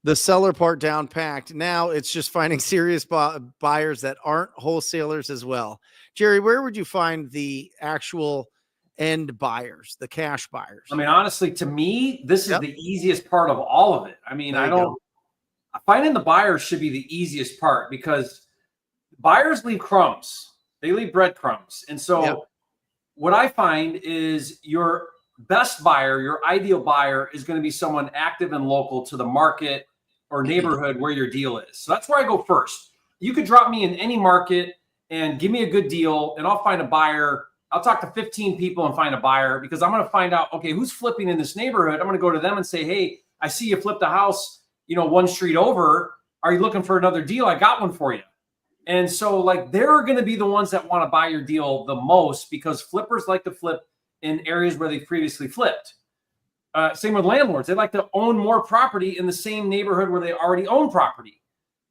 A: the seller part down packed. Now it's just finding serious buyers that aren't wholesalers as well. Jerry, where would you find the actual end buyers, the cash buyers?
C: I mean, honestly, to me, this is the easiest part of all of it. I mean, finding the buyers should be the easiest part, because buyers leave crumbs. They leave breadcrumbs. And so what I find is your best buyer, your ideal buyer, is going to be someone active and local to the market or neighborhood where your deal is. So that's where I go first. You could drop me in any market and give me a good deal, and I'll find a buyer. I'll talk to 15 people and find a buyer, because I'm going to find out, okay, who's flipping in this neighborhood? I'm going to go to them and say, hey, I see you flipped a house, one street over. Are you looking for another deal? I got one for you. And so like they're going to be the ones that want to buy your deal the most because flippers like to flip in areas where they've previously flipped. Same with landlords. They like to own more property in the same neighborhood where they already own property.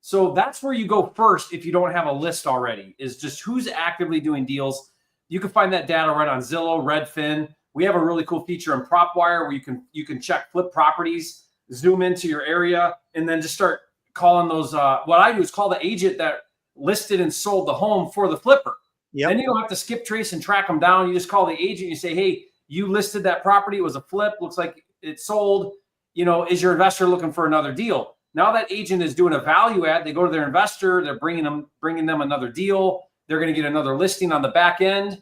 C: So that's where you go first if you don't have a list already, is just who's actively doing deals. You can find that data right on Zillow, Redfin. We have a really cool feature in PropWire where you can check flip properties, zoom into your area, and then just start calling those. What I do is call the agent that listed and sold the home for the flipper.
A: Yep.
C: Then you don't have to skip trace and track them down. You just call the agent. You say, hey, you listed that property. It was a flip. Looks like it sold. Is your investor looking for another deal? Now that agent is doing a value add. They go to their investor. They're bringing them another deal. They're going to get another listing on the back end.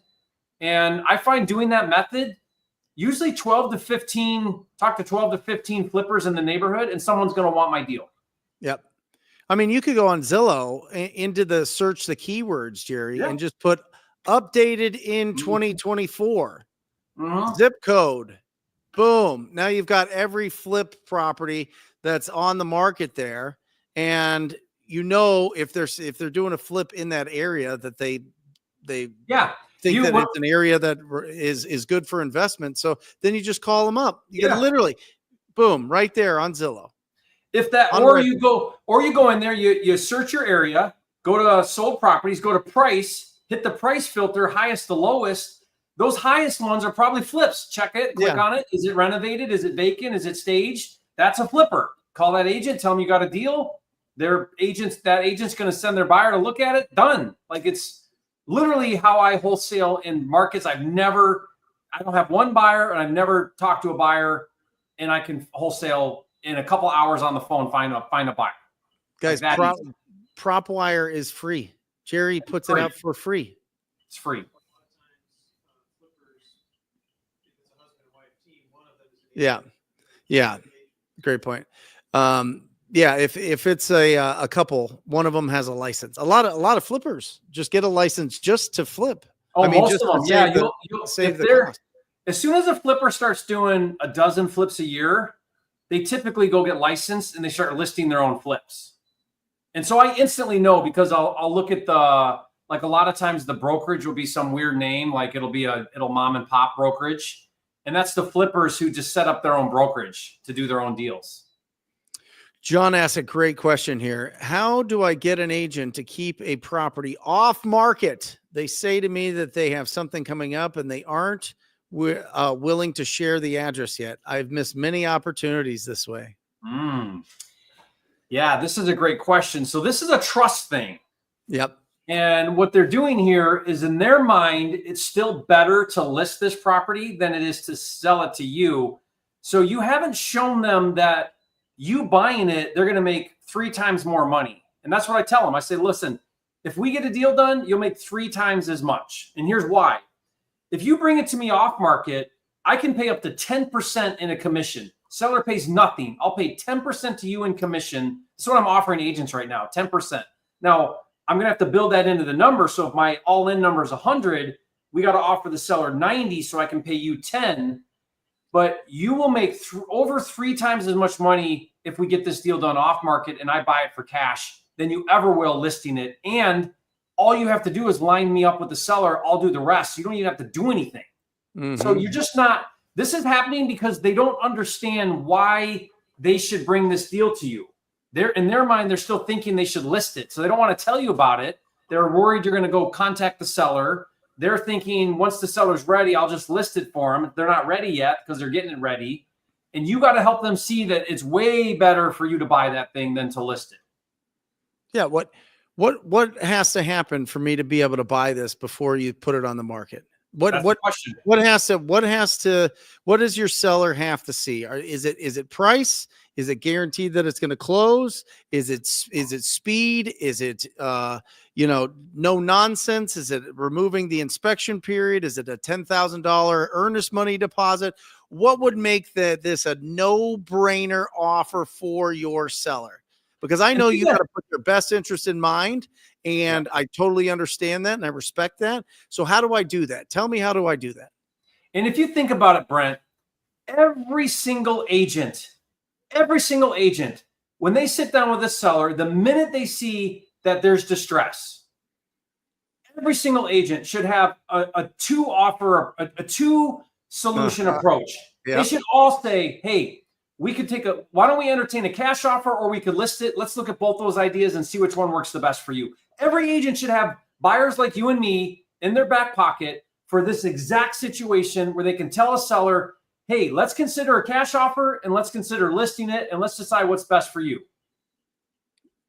C: And I find doing that method, usually 12 to 15 flippers in the neighborhood, and someone's going to want my deal.
A: Yep. I mean, you could go on Zillow into the search the keywords, Jerry, and just put updated in 2024 zip code. Boom. Now you've got every flip property that's on the market there. And if they're doing a flip in that area that they think that it's an area that is good for investment. So then you just call them up. You can literally boom right there on Zillow.
C: If that, or you go in there, you search your area, go to sold properties, go to price, hit the price filter, highest to lowest. Those highest ones are probably flips. Check it, click on it. Is it renovated? Is it vacant? Is it staged? That's a flipper. Call that agent, tell them you got a deal. That agent's going to send their buyer to look at it. Done. Like it's literally how I wholesale in markets. I don't have one buyer and I've never talked to a buyer, and I can wholesale in a couple hours on the phone, find a buyer.
A: Guys, PropWire is free. Jerry puts it out for free.
C: It's free.
A: Yeah. Great point. If it's a couple, one of them has a license. A lot of flippers just get a license just to flip.
C: Most of them. Yeah.
A: You'll save the cost.
C: As soon as a flipper starts doing a dozen flips a year, they typically go get licensed and they start listing their own flips. And so I instantly know because I'll look at like a lot of times the brokerage will be some weird name, like it'll mom and pop brokerage. And that's the flippers who just set up their own brokerage to do their own deals.
A: John asked a great question here. How do I get an agent to keep a property off market? They say to me that they have something coming up and they aren't willing to share the address yet. I've missed many opportunities this way.
C: Yeah, this is a great question. So this is a trust thing.
A: Yep.
C: And what they're doing here is, in their mind, it's still better to list this property than it is to sell it to you. So you haven't shown them that you buying it, they're going to make 3 times more money. And that's what I tell them. I say, listen, if we get a deal done, you'll make 3 times as much. And here's why. If you bring it to me off market, I can pay up to 10% in a commission. Seller pays nothing. I'll pay 10% to you in commission. That's what I'm offering agents right now, 10%. Now, I'm going to have to build that into the number. So if my all-in number is 100, we got to offer the seller 90 so I can pay you 10. But you will make over 3 times as much money if we get this deal done off market and I buy it for cash than you ever will listing it. And all you have to do is line me up with the seller. I'll do the rest. You don't even have to do anything. So you're just not, this is happening because they don't understand why they should bring this deal to you. They're in their mind, they're still thinking they should list it. So they don't want to tell you about it. They're worried you're going to go contact the seller. They're thinking once the seller's ready, I'll just list it for them. They're not ready yet because they're getting it ready. And you got to help them see that it's way better for you to buy that thing than to list it.
A: Yeah. What has to happen for me to be able to buy this before you put it on the market? What does your seller have to see? Is it price? Is it guaranteed that it's going to close? Is it speed? Is it no nonsense? Is it removing the inspection period? Is it a $10,000 earnest money deposit? What would make this a no-brainer offer for your seller? Because I know you got to put your best interest in mind, and I totally understand that and I respect that. So how do I do that? Tell me, how do I do that?
C: And if you think about it, Brent, every single agent when they sit down with a seller, the minute they see that there's distress, every single agent should have a two solution approach.
A: Yep.
C: They should all say, hey, why don't we entertain a cash offer, or we could list it? Let's look at both those ideas and see which one works the best for you. Every agent should have buyers like you and me in their back pocket for this exact situation where they can tell a seller, hey, let's consider a cash offer and let's consider listing it and let's decide what's best for you.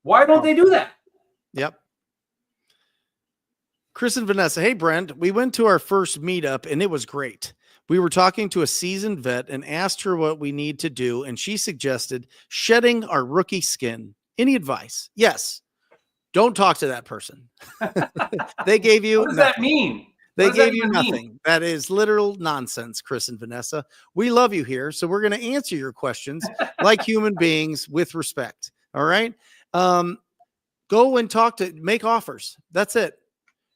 C: Why don't they do that?
A: Yep. Chris and Vanessa, hey, Brent, we went to our first meetup and it was great. We were talking to a seasoned vet and asked her what we need to do, and she suggested shedding our rookie skin. Any advice? Yes. Don't talk to that person. They gave you
C: What does that mean?
A: They gave you nothing. That is literal nonsense, Chris and Vanessa. We love you here, so we're going to answer your questions like human beings with respect. All right? Go and make offers. That's it.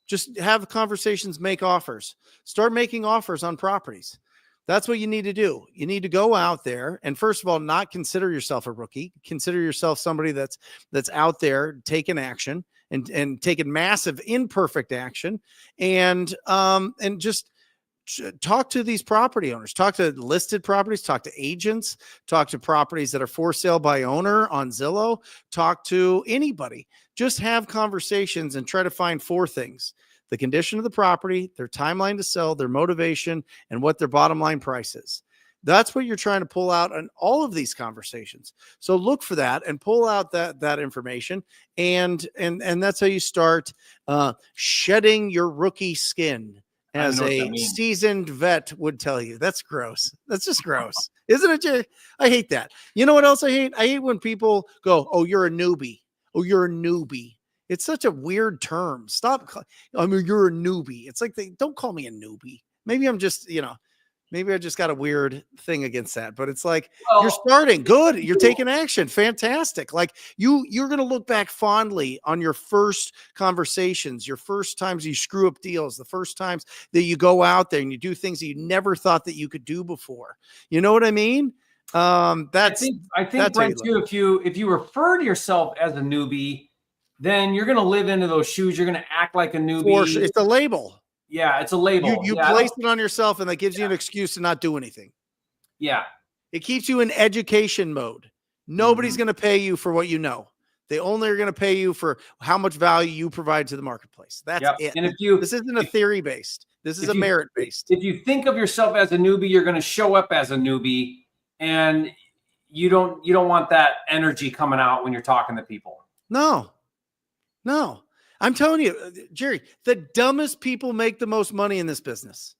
A: Just have conversations, make offers. Start making offers on properties. That's what you need to do. You need to go out there and, first of all, not consider yourself a rookie. Consider yourself somebody that's out there taking action and taking massive imperfect action, and just talk to these property owners, talk to listed properties, talk to agents, talk to properties that are for sale by owner on Zillow, talk to anybody. Just have conversations and try to find 4 things: the condition of the property, their timeline to sell, their motivation, and what their bottom line price is. That's what you're trying to pull out in all of these conversations. So look for that and pull out that information. And that's how you start shedding your rookie skin, as a seasoned vet would tell you. That's gross. That's just gross. Isn't it, Jay? I hate that. You know what else I hate? I hate when people go, oh, you're a newbie. Oh, you're a newbie. It's such a weird term. Stop. I mean, you're a newbie. It's like, don't call me a newbie. Maybe I'm just, maybe I just got a weird thing against that, but it's like, you're starting good. You're taking action. Fantastic. Like you're going to look back fondly on your first conversations, your first times you screw up deals, the first times that you go out there and you do things that you never thought that you could do before. You know what I mean? I think
C: Brent, too, if you refer to yourself as a newbie, then you're going to live into those shoes. You're going to act like a newbie.
A: It's a label.
C: Yeah, it's a label.
A: You place it on yourself, and that gives you an excuse to not do anything.
C: Yeah.
A: It keeps you in education mode. Nobody's going to pay you for what you know. They only are going to pay you for how much value you provide to the marketplace. That's it. And this isn't a theory-based. This is a merit-based.
C: If you think of yourself as a newbie, you're going to show up as a newbie, and you don't want that energy coming out when you're talking to people.
A: No. I'm telling you, Jerry, the dumbest people make the most money in this business.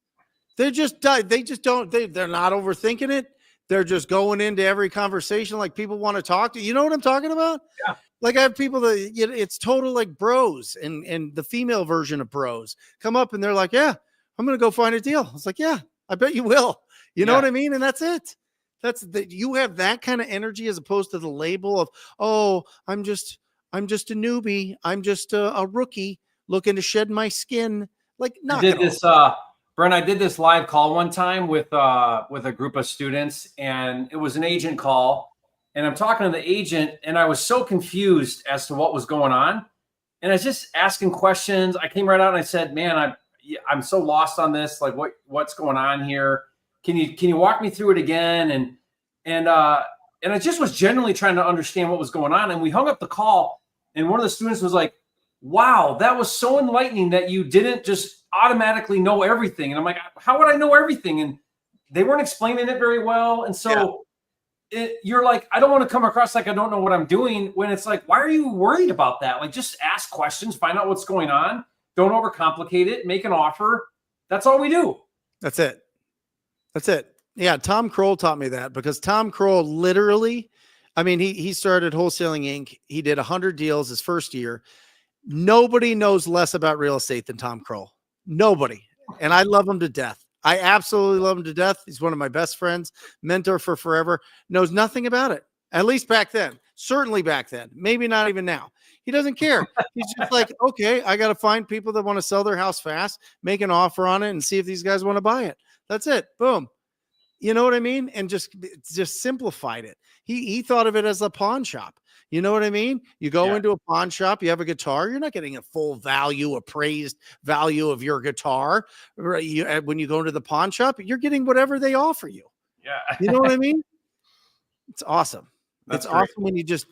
A: They're not overthinking it. They're just going into every conversation like people want to talk to. You know what I'm talking about?
C: Yeah.
A: Like I have people that it's total like bros and the female version of bros come up and they're like, yeah, I'm going to go find a deal. It's like, yeah, I bet you will. You know what I mean? And that's it. You have that kind of energy as opposed to the label of, oh, I'm just a newbie. I'm just a rookie looking to shed my skin. Like,
C: I did this, Brent. I did this live call one time with a group of students, and it was an agent call. And I'm talking to the agent, and I was so confused as to what was going on. And I was just asking questions. I came right out and I said, "Man, I'm so lost on this. Like, what's going on here? Can you walk me through it again?" And I just was genuinely trying to understand what was going on. And we hung up the call. And one of the students was like, wow, that was so enlightening that you didn't just automatically know everything. And I'm like, how would I know everything? And they weren't explaining it very well. And so you're like, I don't want to come across like I don't know what I'm doing, when it's like, why are you worried about that? Like, just ask questions, find out what's going on. Don't overcomplicate it. Make an offer. That's all we do.
A: That's it. Yeah, Tom Kroll taught me that, because Tom Kroll literally, I mean, he started Wholesaling Inc. He did 100 deals his first year. Nobody knows less about real estate than Tom Kroll. Nobody. And I love him to death. I absolutely love him to death. He's one of my best friends, mentor for forever, knows nothing about it. At least back then, certainly back then, maybe not even now. He doesn't care. He's just like, okay, I got to find people that want to sell their house fast, make an offer on it and see if these guys want to buy it. That's it. Boom. You know what I mean? And just simplified it. He thought of it as a pawn shop. You know what I mean? You go into a pawn shop, you have a guitar, you're not getting a full value, appraised value of your guitar. Right? When you go into the pawn shop, you're getting whatever they offer you.
C: Yeah.
A: You know what I mean? It's awesome.
C: That's
A: it's
C: great.
A: awesome when you just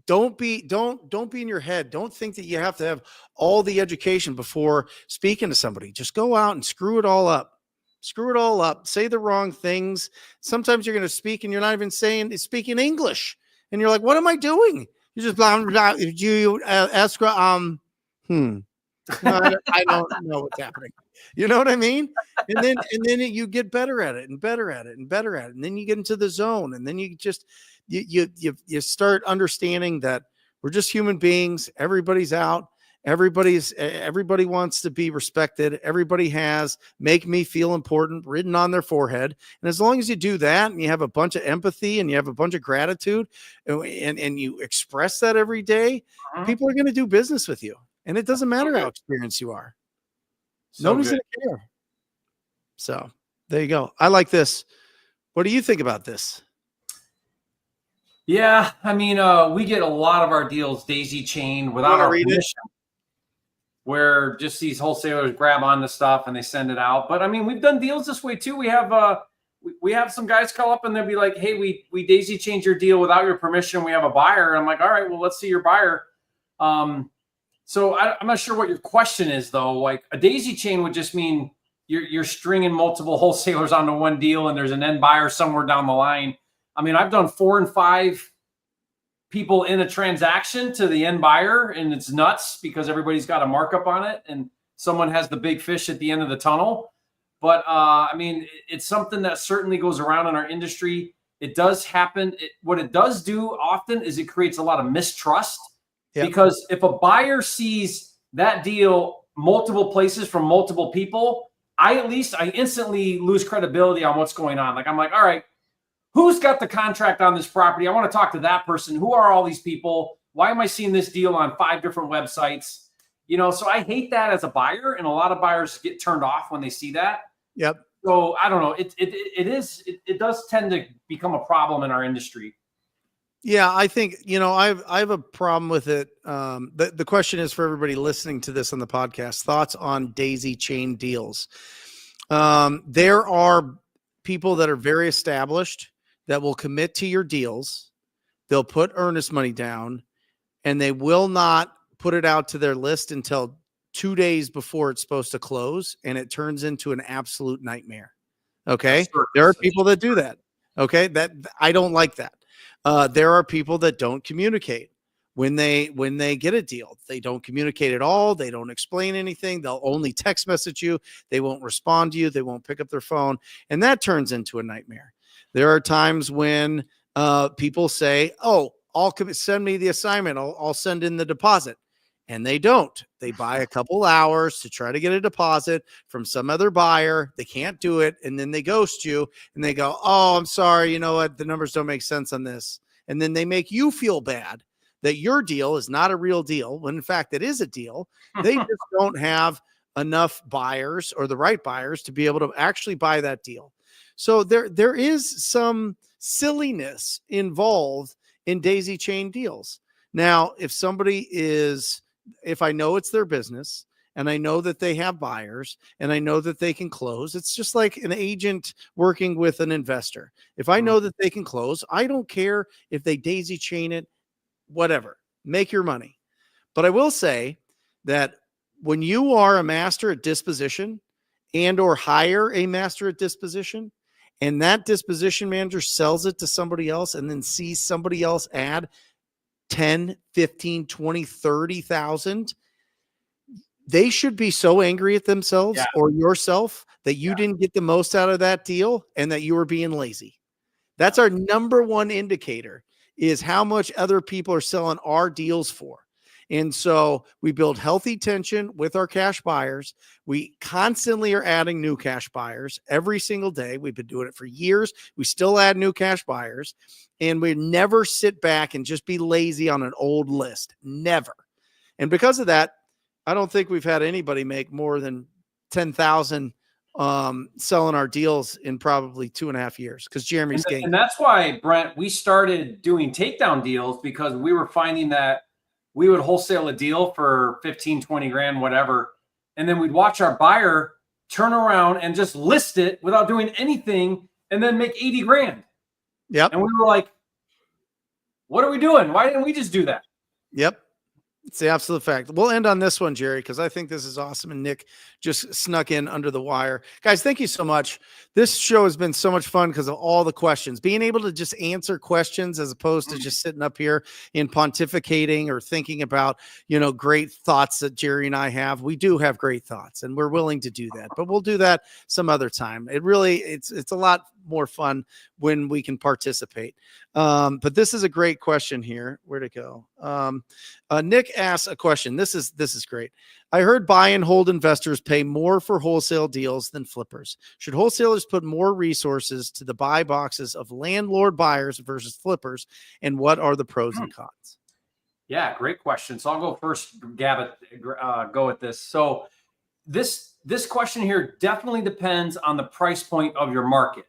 A: don't be in your head. Don't think that you have to have all the education before speaking to somebody. Just go out and screw it all up. Screw it all up. Say the wrong things. Sometimes you're going to speak and you're not even speaking English. And you're like, what am I doing? You're just blah, blah, blah. You ask, no, I don't know what's happening. You know what I mean? And then you get better at it and better at it and better at it. And then you get into the zone. And then you just, you start understanding that we're just human beings. Everybody's out. Everybody wants to be respected. Everybody has make me feel important written on their forehead. And as long as you do that and you have a bunch of empathy and you have a bunch of gratitude and you express that every day, people are going to do business with you. And it doesn't matter how experienced you are. Nobody's going to care. So there you go. I like this. What do you think about this?
C: Yeah, I mean, we get a lot of our deals daisy chained without our permission, where just these wholesalers grab on the stuff and they send it out. But I mean, we've done deals this way too. We have some guys call up and they'll be like, "Hey, we daisy chained your deal without your permission. We have a buyer." And I'm like, "All right, well, let's see your buyer." So I'm not sure what your question is though. Like a daisy chain would just mean you're stringing multiple wholesalers onto one deal and there's an end buyer somewhere down the line. I mean, I've done 4 and 5 people in a transaction to the end buyer, and it's nuts because everybody's got a markup on it and someone has the big fish at the end of the tunnel. But I mean, it's something that certainly goes around in our industry. It does happen. What it does do often is it creates a lot of mistrust. Yep. Because if a buyer sees that deal multiple places from multiple people, I instantly lose credibility on what's going on. Like, I'm like, all right, who's got the contract on this property? I want to talk to that person. Who are all these people? Why am I seeing this deal on 5 different websites? You know, so I hate that as a buyer, and a lot of buyers get turned off when they see that. Yep. So I don't know. It does tend to become a problem in our industry.
A: Yeah, I think, I have a problem with it. The question is for everybody listening to this on the podcast, thoughts on daisy chain deals. There are people that are very established that will commit to your deals. They'll put earnest money down and they will not put it out to their list until 2 days before it's supposed to close. And it turns into an absolute nightmare. Okay. There are people that do that. Okay. That I don't like that. There are people that don't communicate when they get a deal. They don't communicate at all. They don't explain anything. They'll only text message you. They won't respond to you. They won't pick up their phone. And that turns into a nightmare. There are times when people say, "Oh, send me the assignment. I'll send in the deposit." And they don't. They buy a couple hours to try to get a deposit from some other buyer. They can't do it. And then they ghost you and they go, "Oh, I'm sorry. You know what? The numbers don't make sense on this." And then they make you feel bad that your deal is not a real deal, when in fact it is a deal. They just don't have enough buyers or the right buyers to be able to actually buy that deal. So there is some silliness involved in daisy chain deals. Now, if I know it's their business and I know that they have buyers and I know that they can close, it's just like an agent working with an investor. If I know that they can close, I don't care if they daisy chain it, whatever, make your money. But I will say that when you are a master at disposition and or hire a master at disposition, and that disposition manager sells it to somebody else and then sees somebody else add 10, 15, 20, 30,000, they should be so angry at themselves or yourself that you didn't get the most out of that deal and that you were being lazy. That's our number one indicator, is how much other people are selling our deals for. And so we build healthy tension with our cash buyers. We constantly are adding new cash buyers every single day. We've been doing it for years. We still add new cash buyers, and we never sit back and just be lazy on an old list. Never. And because of that, I don't think we've had anybody make more than 10,000 selling our deals in probably 2.5 years because Jeremy's getting.
C: And that's why, Brent, we started doing takedown deals because we were finding that we would wholesale a deal for 15, 20 grand, whatever. And then we'd watch our buyer turn around and just list it without doing anything and then make 80 grand.
A: Yep.
C: And we were like, what are we doing? Why didn't we just do that?
A: Yep. It's the absolute fact. We'll end on this one, Jerry, because I think this is awesome. And Nick just snuck in under the wire. Guys, thank you so much. This show has been so much fun because of all the questions. Being able to just answer questions as opposed to just sitting up here and pontificating or thinking about, great thoughts that Jerry and I have. We do have great thoughts, and we're willing to do that. But we'll do that some other time. It's a lot more fun when we can participate. But this is a great question here. Where'd it go? Nick asks a question. This is great. I heard buy and hold investors pay more for wholesale deals than flippers. Should wholesalers put more resources to the buy boxes of landlord buyers versus flippers? And what are the pros and cons?
C: Yeah, great question. So I'll go first, Gavin, go at this. So this question here definitely depends on the price point of your market.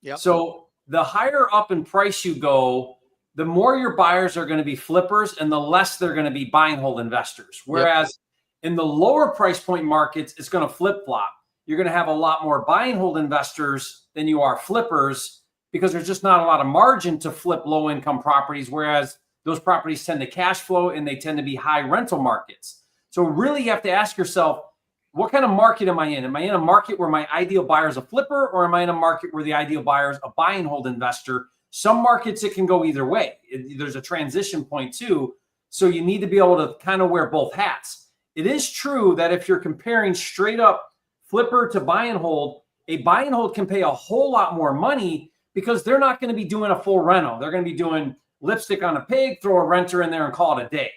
A: Yep.
C: So the higher up in price you go, the more your buyers are going to be flippers and the less they're going to be buy and hold investors. Whereas in the lower price point markets, it's going to flip flop. You're going to have a lot more buy and hold investors than you are flippers because there's just not a lot of margin to flip low income properties. Whereas those properties tend to cash flow and they tend to be high rental markets. So really you have to ask yourself, what kind of market am I in? Am I in a market where my ideal buyer is a flipper, or am I in a market where the ideal buyer is a buy and hold investor? Some markets, it can go either way. There's a transition point too. So you need to be able to kind of wear both hats. It is true that if you're comparing straight up flipper to buy and hold, a buy and hold can pay a whole lot more money because they're not going to be doing a full rental. They're going to be doing lipstick on a pig, throw a renter in there and call it a day.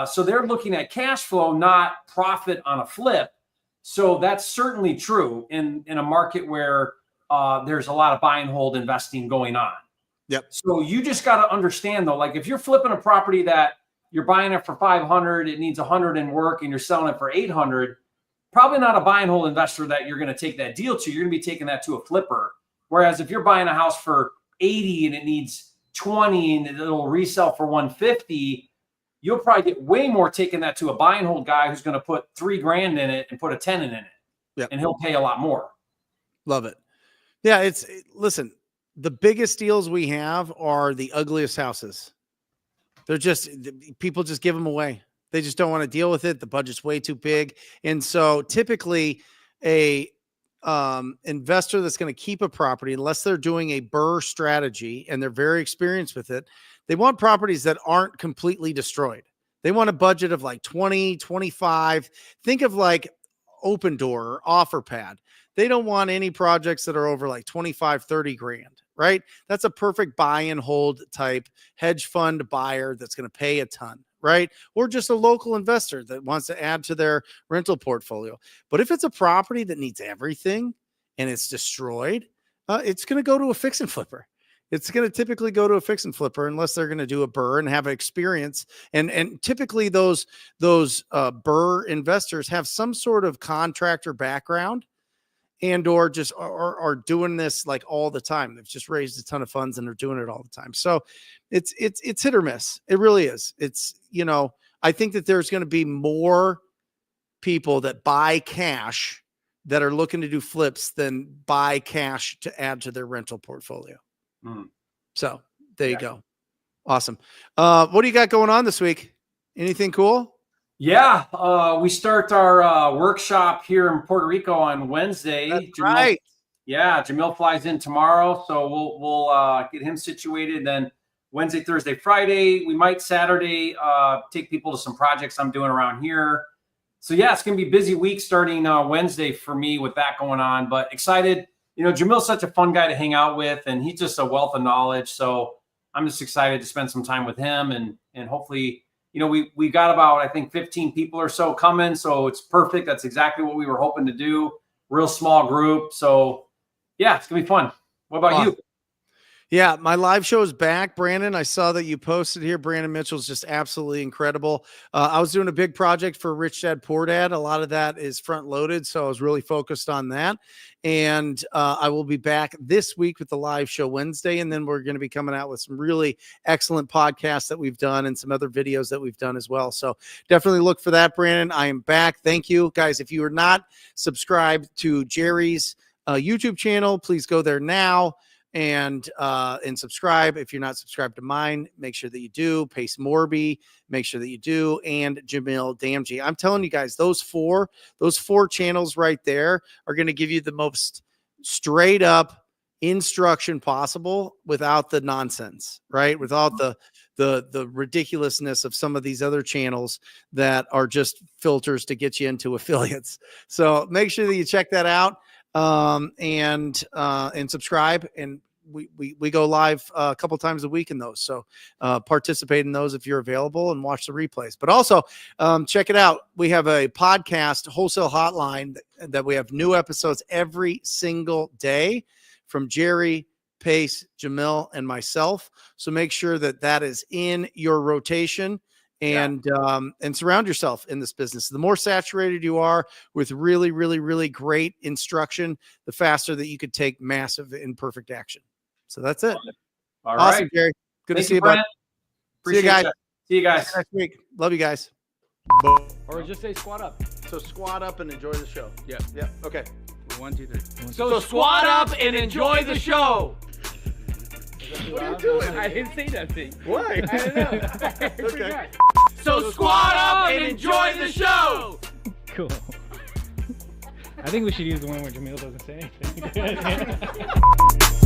C: So they're looking at cash flow, not profit on a flip. So that's certainly true in a market where there's a lot of buy and hold investing going on.
A: Yep.
C: So you just got to understand though, like if you're flipping a property that you're buying it for 500, it needs 100 in work and you're selling it for 800, probably not a buy and hold investor that you're going to take that deal to. You're going to be taking that to a flipper. Whereas if you're buying a house for 80 and it needs 20 and it'll resell for 150, you'll probably get way more taking that to a buy and hold guy who's going to put $3 grand in it and put a tenant in it.
A: Yep.
C: And he'll pay a lot more.
A: Love it. Yeah. Listen, the biggest deals we have are the ugliest houses. They're just, people just give them away. They just don't want to deal with it. The budget's way too big. And so typically a investor that's going to keep a property, unless they're doing a BRRRR strategy and they're very experienced with it, they want properties that aren't completely destroyed. They want a budget of like 20, 25. Think of like Open Door or OfferPad. They don't want any projects that are over like 25, 30 grand, right? That's a perfect buy and hold type hedge fund buyer that's going to pay a ton, right? Or just a local investor that wants to add to their rental portfolio. But if it's a property that needs everything and it's destroyed, it's going to go to a fix and flipper. It's going to typically go to a fix and flipper unless they're going to do a BRRRR and have experience. And typically those BRRRR investors have some sort of contractor background and or just are doing this like all the time. They've just raised a ton of funds and they're doing it all the time. So it's hit or miss. It really is. It's, I think that there's going to be more people that buy cash that are looking to do flips than buy cash to add to their rental portfolio. So there you go. Awesome. What do you got going on this week? Anything cool?
C: Yeah. We start our workshop here in Puerto Rico on Wednesday.
A: That's right.
C: Yeah. Jamil flies in tomorrow. So we'll get him situated. Then Wednesday, Thursday, Friday, we might Saturday, take people to some projects I'm doing around here. So yeah, it's going to be a busy week starting Wednesday for me with that going on, but excited. Jamil's such a fun guy to hang out with, and he's just a wealth of knowledge. So I'm just excited to spend some time with him, and hopefully, we got about, I think, 15 people or so coming. So it's perfect. That's exactly what we were hoping to do. Real small group. So yeah, it's gonna be fun. What about you?
A: Yeah, my live show is back, Brandon. I saw that you posted here. Brandon Mitchell's just absolutely incredible. I was doing a big project for Rich Dad Poor Dad. A lot of that is front loaded, so I was really focused on that. And I will be back this week with the live show Wednesday, and then we're going to be coming out with some really excellent podcasts that we've done and some other videos that we've done as well. So definitely look for that, Brandon. I am back. Thank you, guys. If you are not subscribed to Jerry's YouTube channel, please go there now and subscribe. If you're not subscribed to mine, make sure that you do. Pace Morby, make sure that you do, and Jamil Damji. I'm telling you guys, those four channels right there are going to give you the most straight up instruction possible without the nonsense, right? Without the ridiculousness of some of these other channels that are just filters to get you into affiliates. So make sure that you check that out. And subscribe, and we go live a couple times a week in those. So participate in those if you're available, and watch the replays. But also check it out. We have a podcast, Wholesale Hotline, that we have new episodes every single day from Jerry, Pace, Jamil, and myself. So make sure that that is in your rotation. And surround yourself in this business. The more saturated you are with really, really, really great instruction, the faster that you could take massive imperfect action. So that's it.
C: All
A: awesome,
C: right.
A: Jerry. Good to see you,
C: Brent.
A: bud. See you guys.
C: See you guys
A: next week. Love you guys.
D: Or just say squat up.
A: So squat up and enjoy the show.
B: Yeah.
A: Yeah. Okay.
B: 1, 2, 3.
D: So squat up and enjoy the show.
A: What are you doing?
B: I didn't say that thing.
A: Why?
D: I don't know.
A: Okay.
D: So squat up and enjoy the show.
I: Cool. I think we should use the one where Jamil doesn't say anything.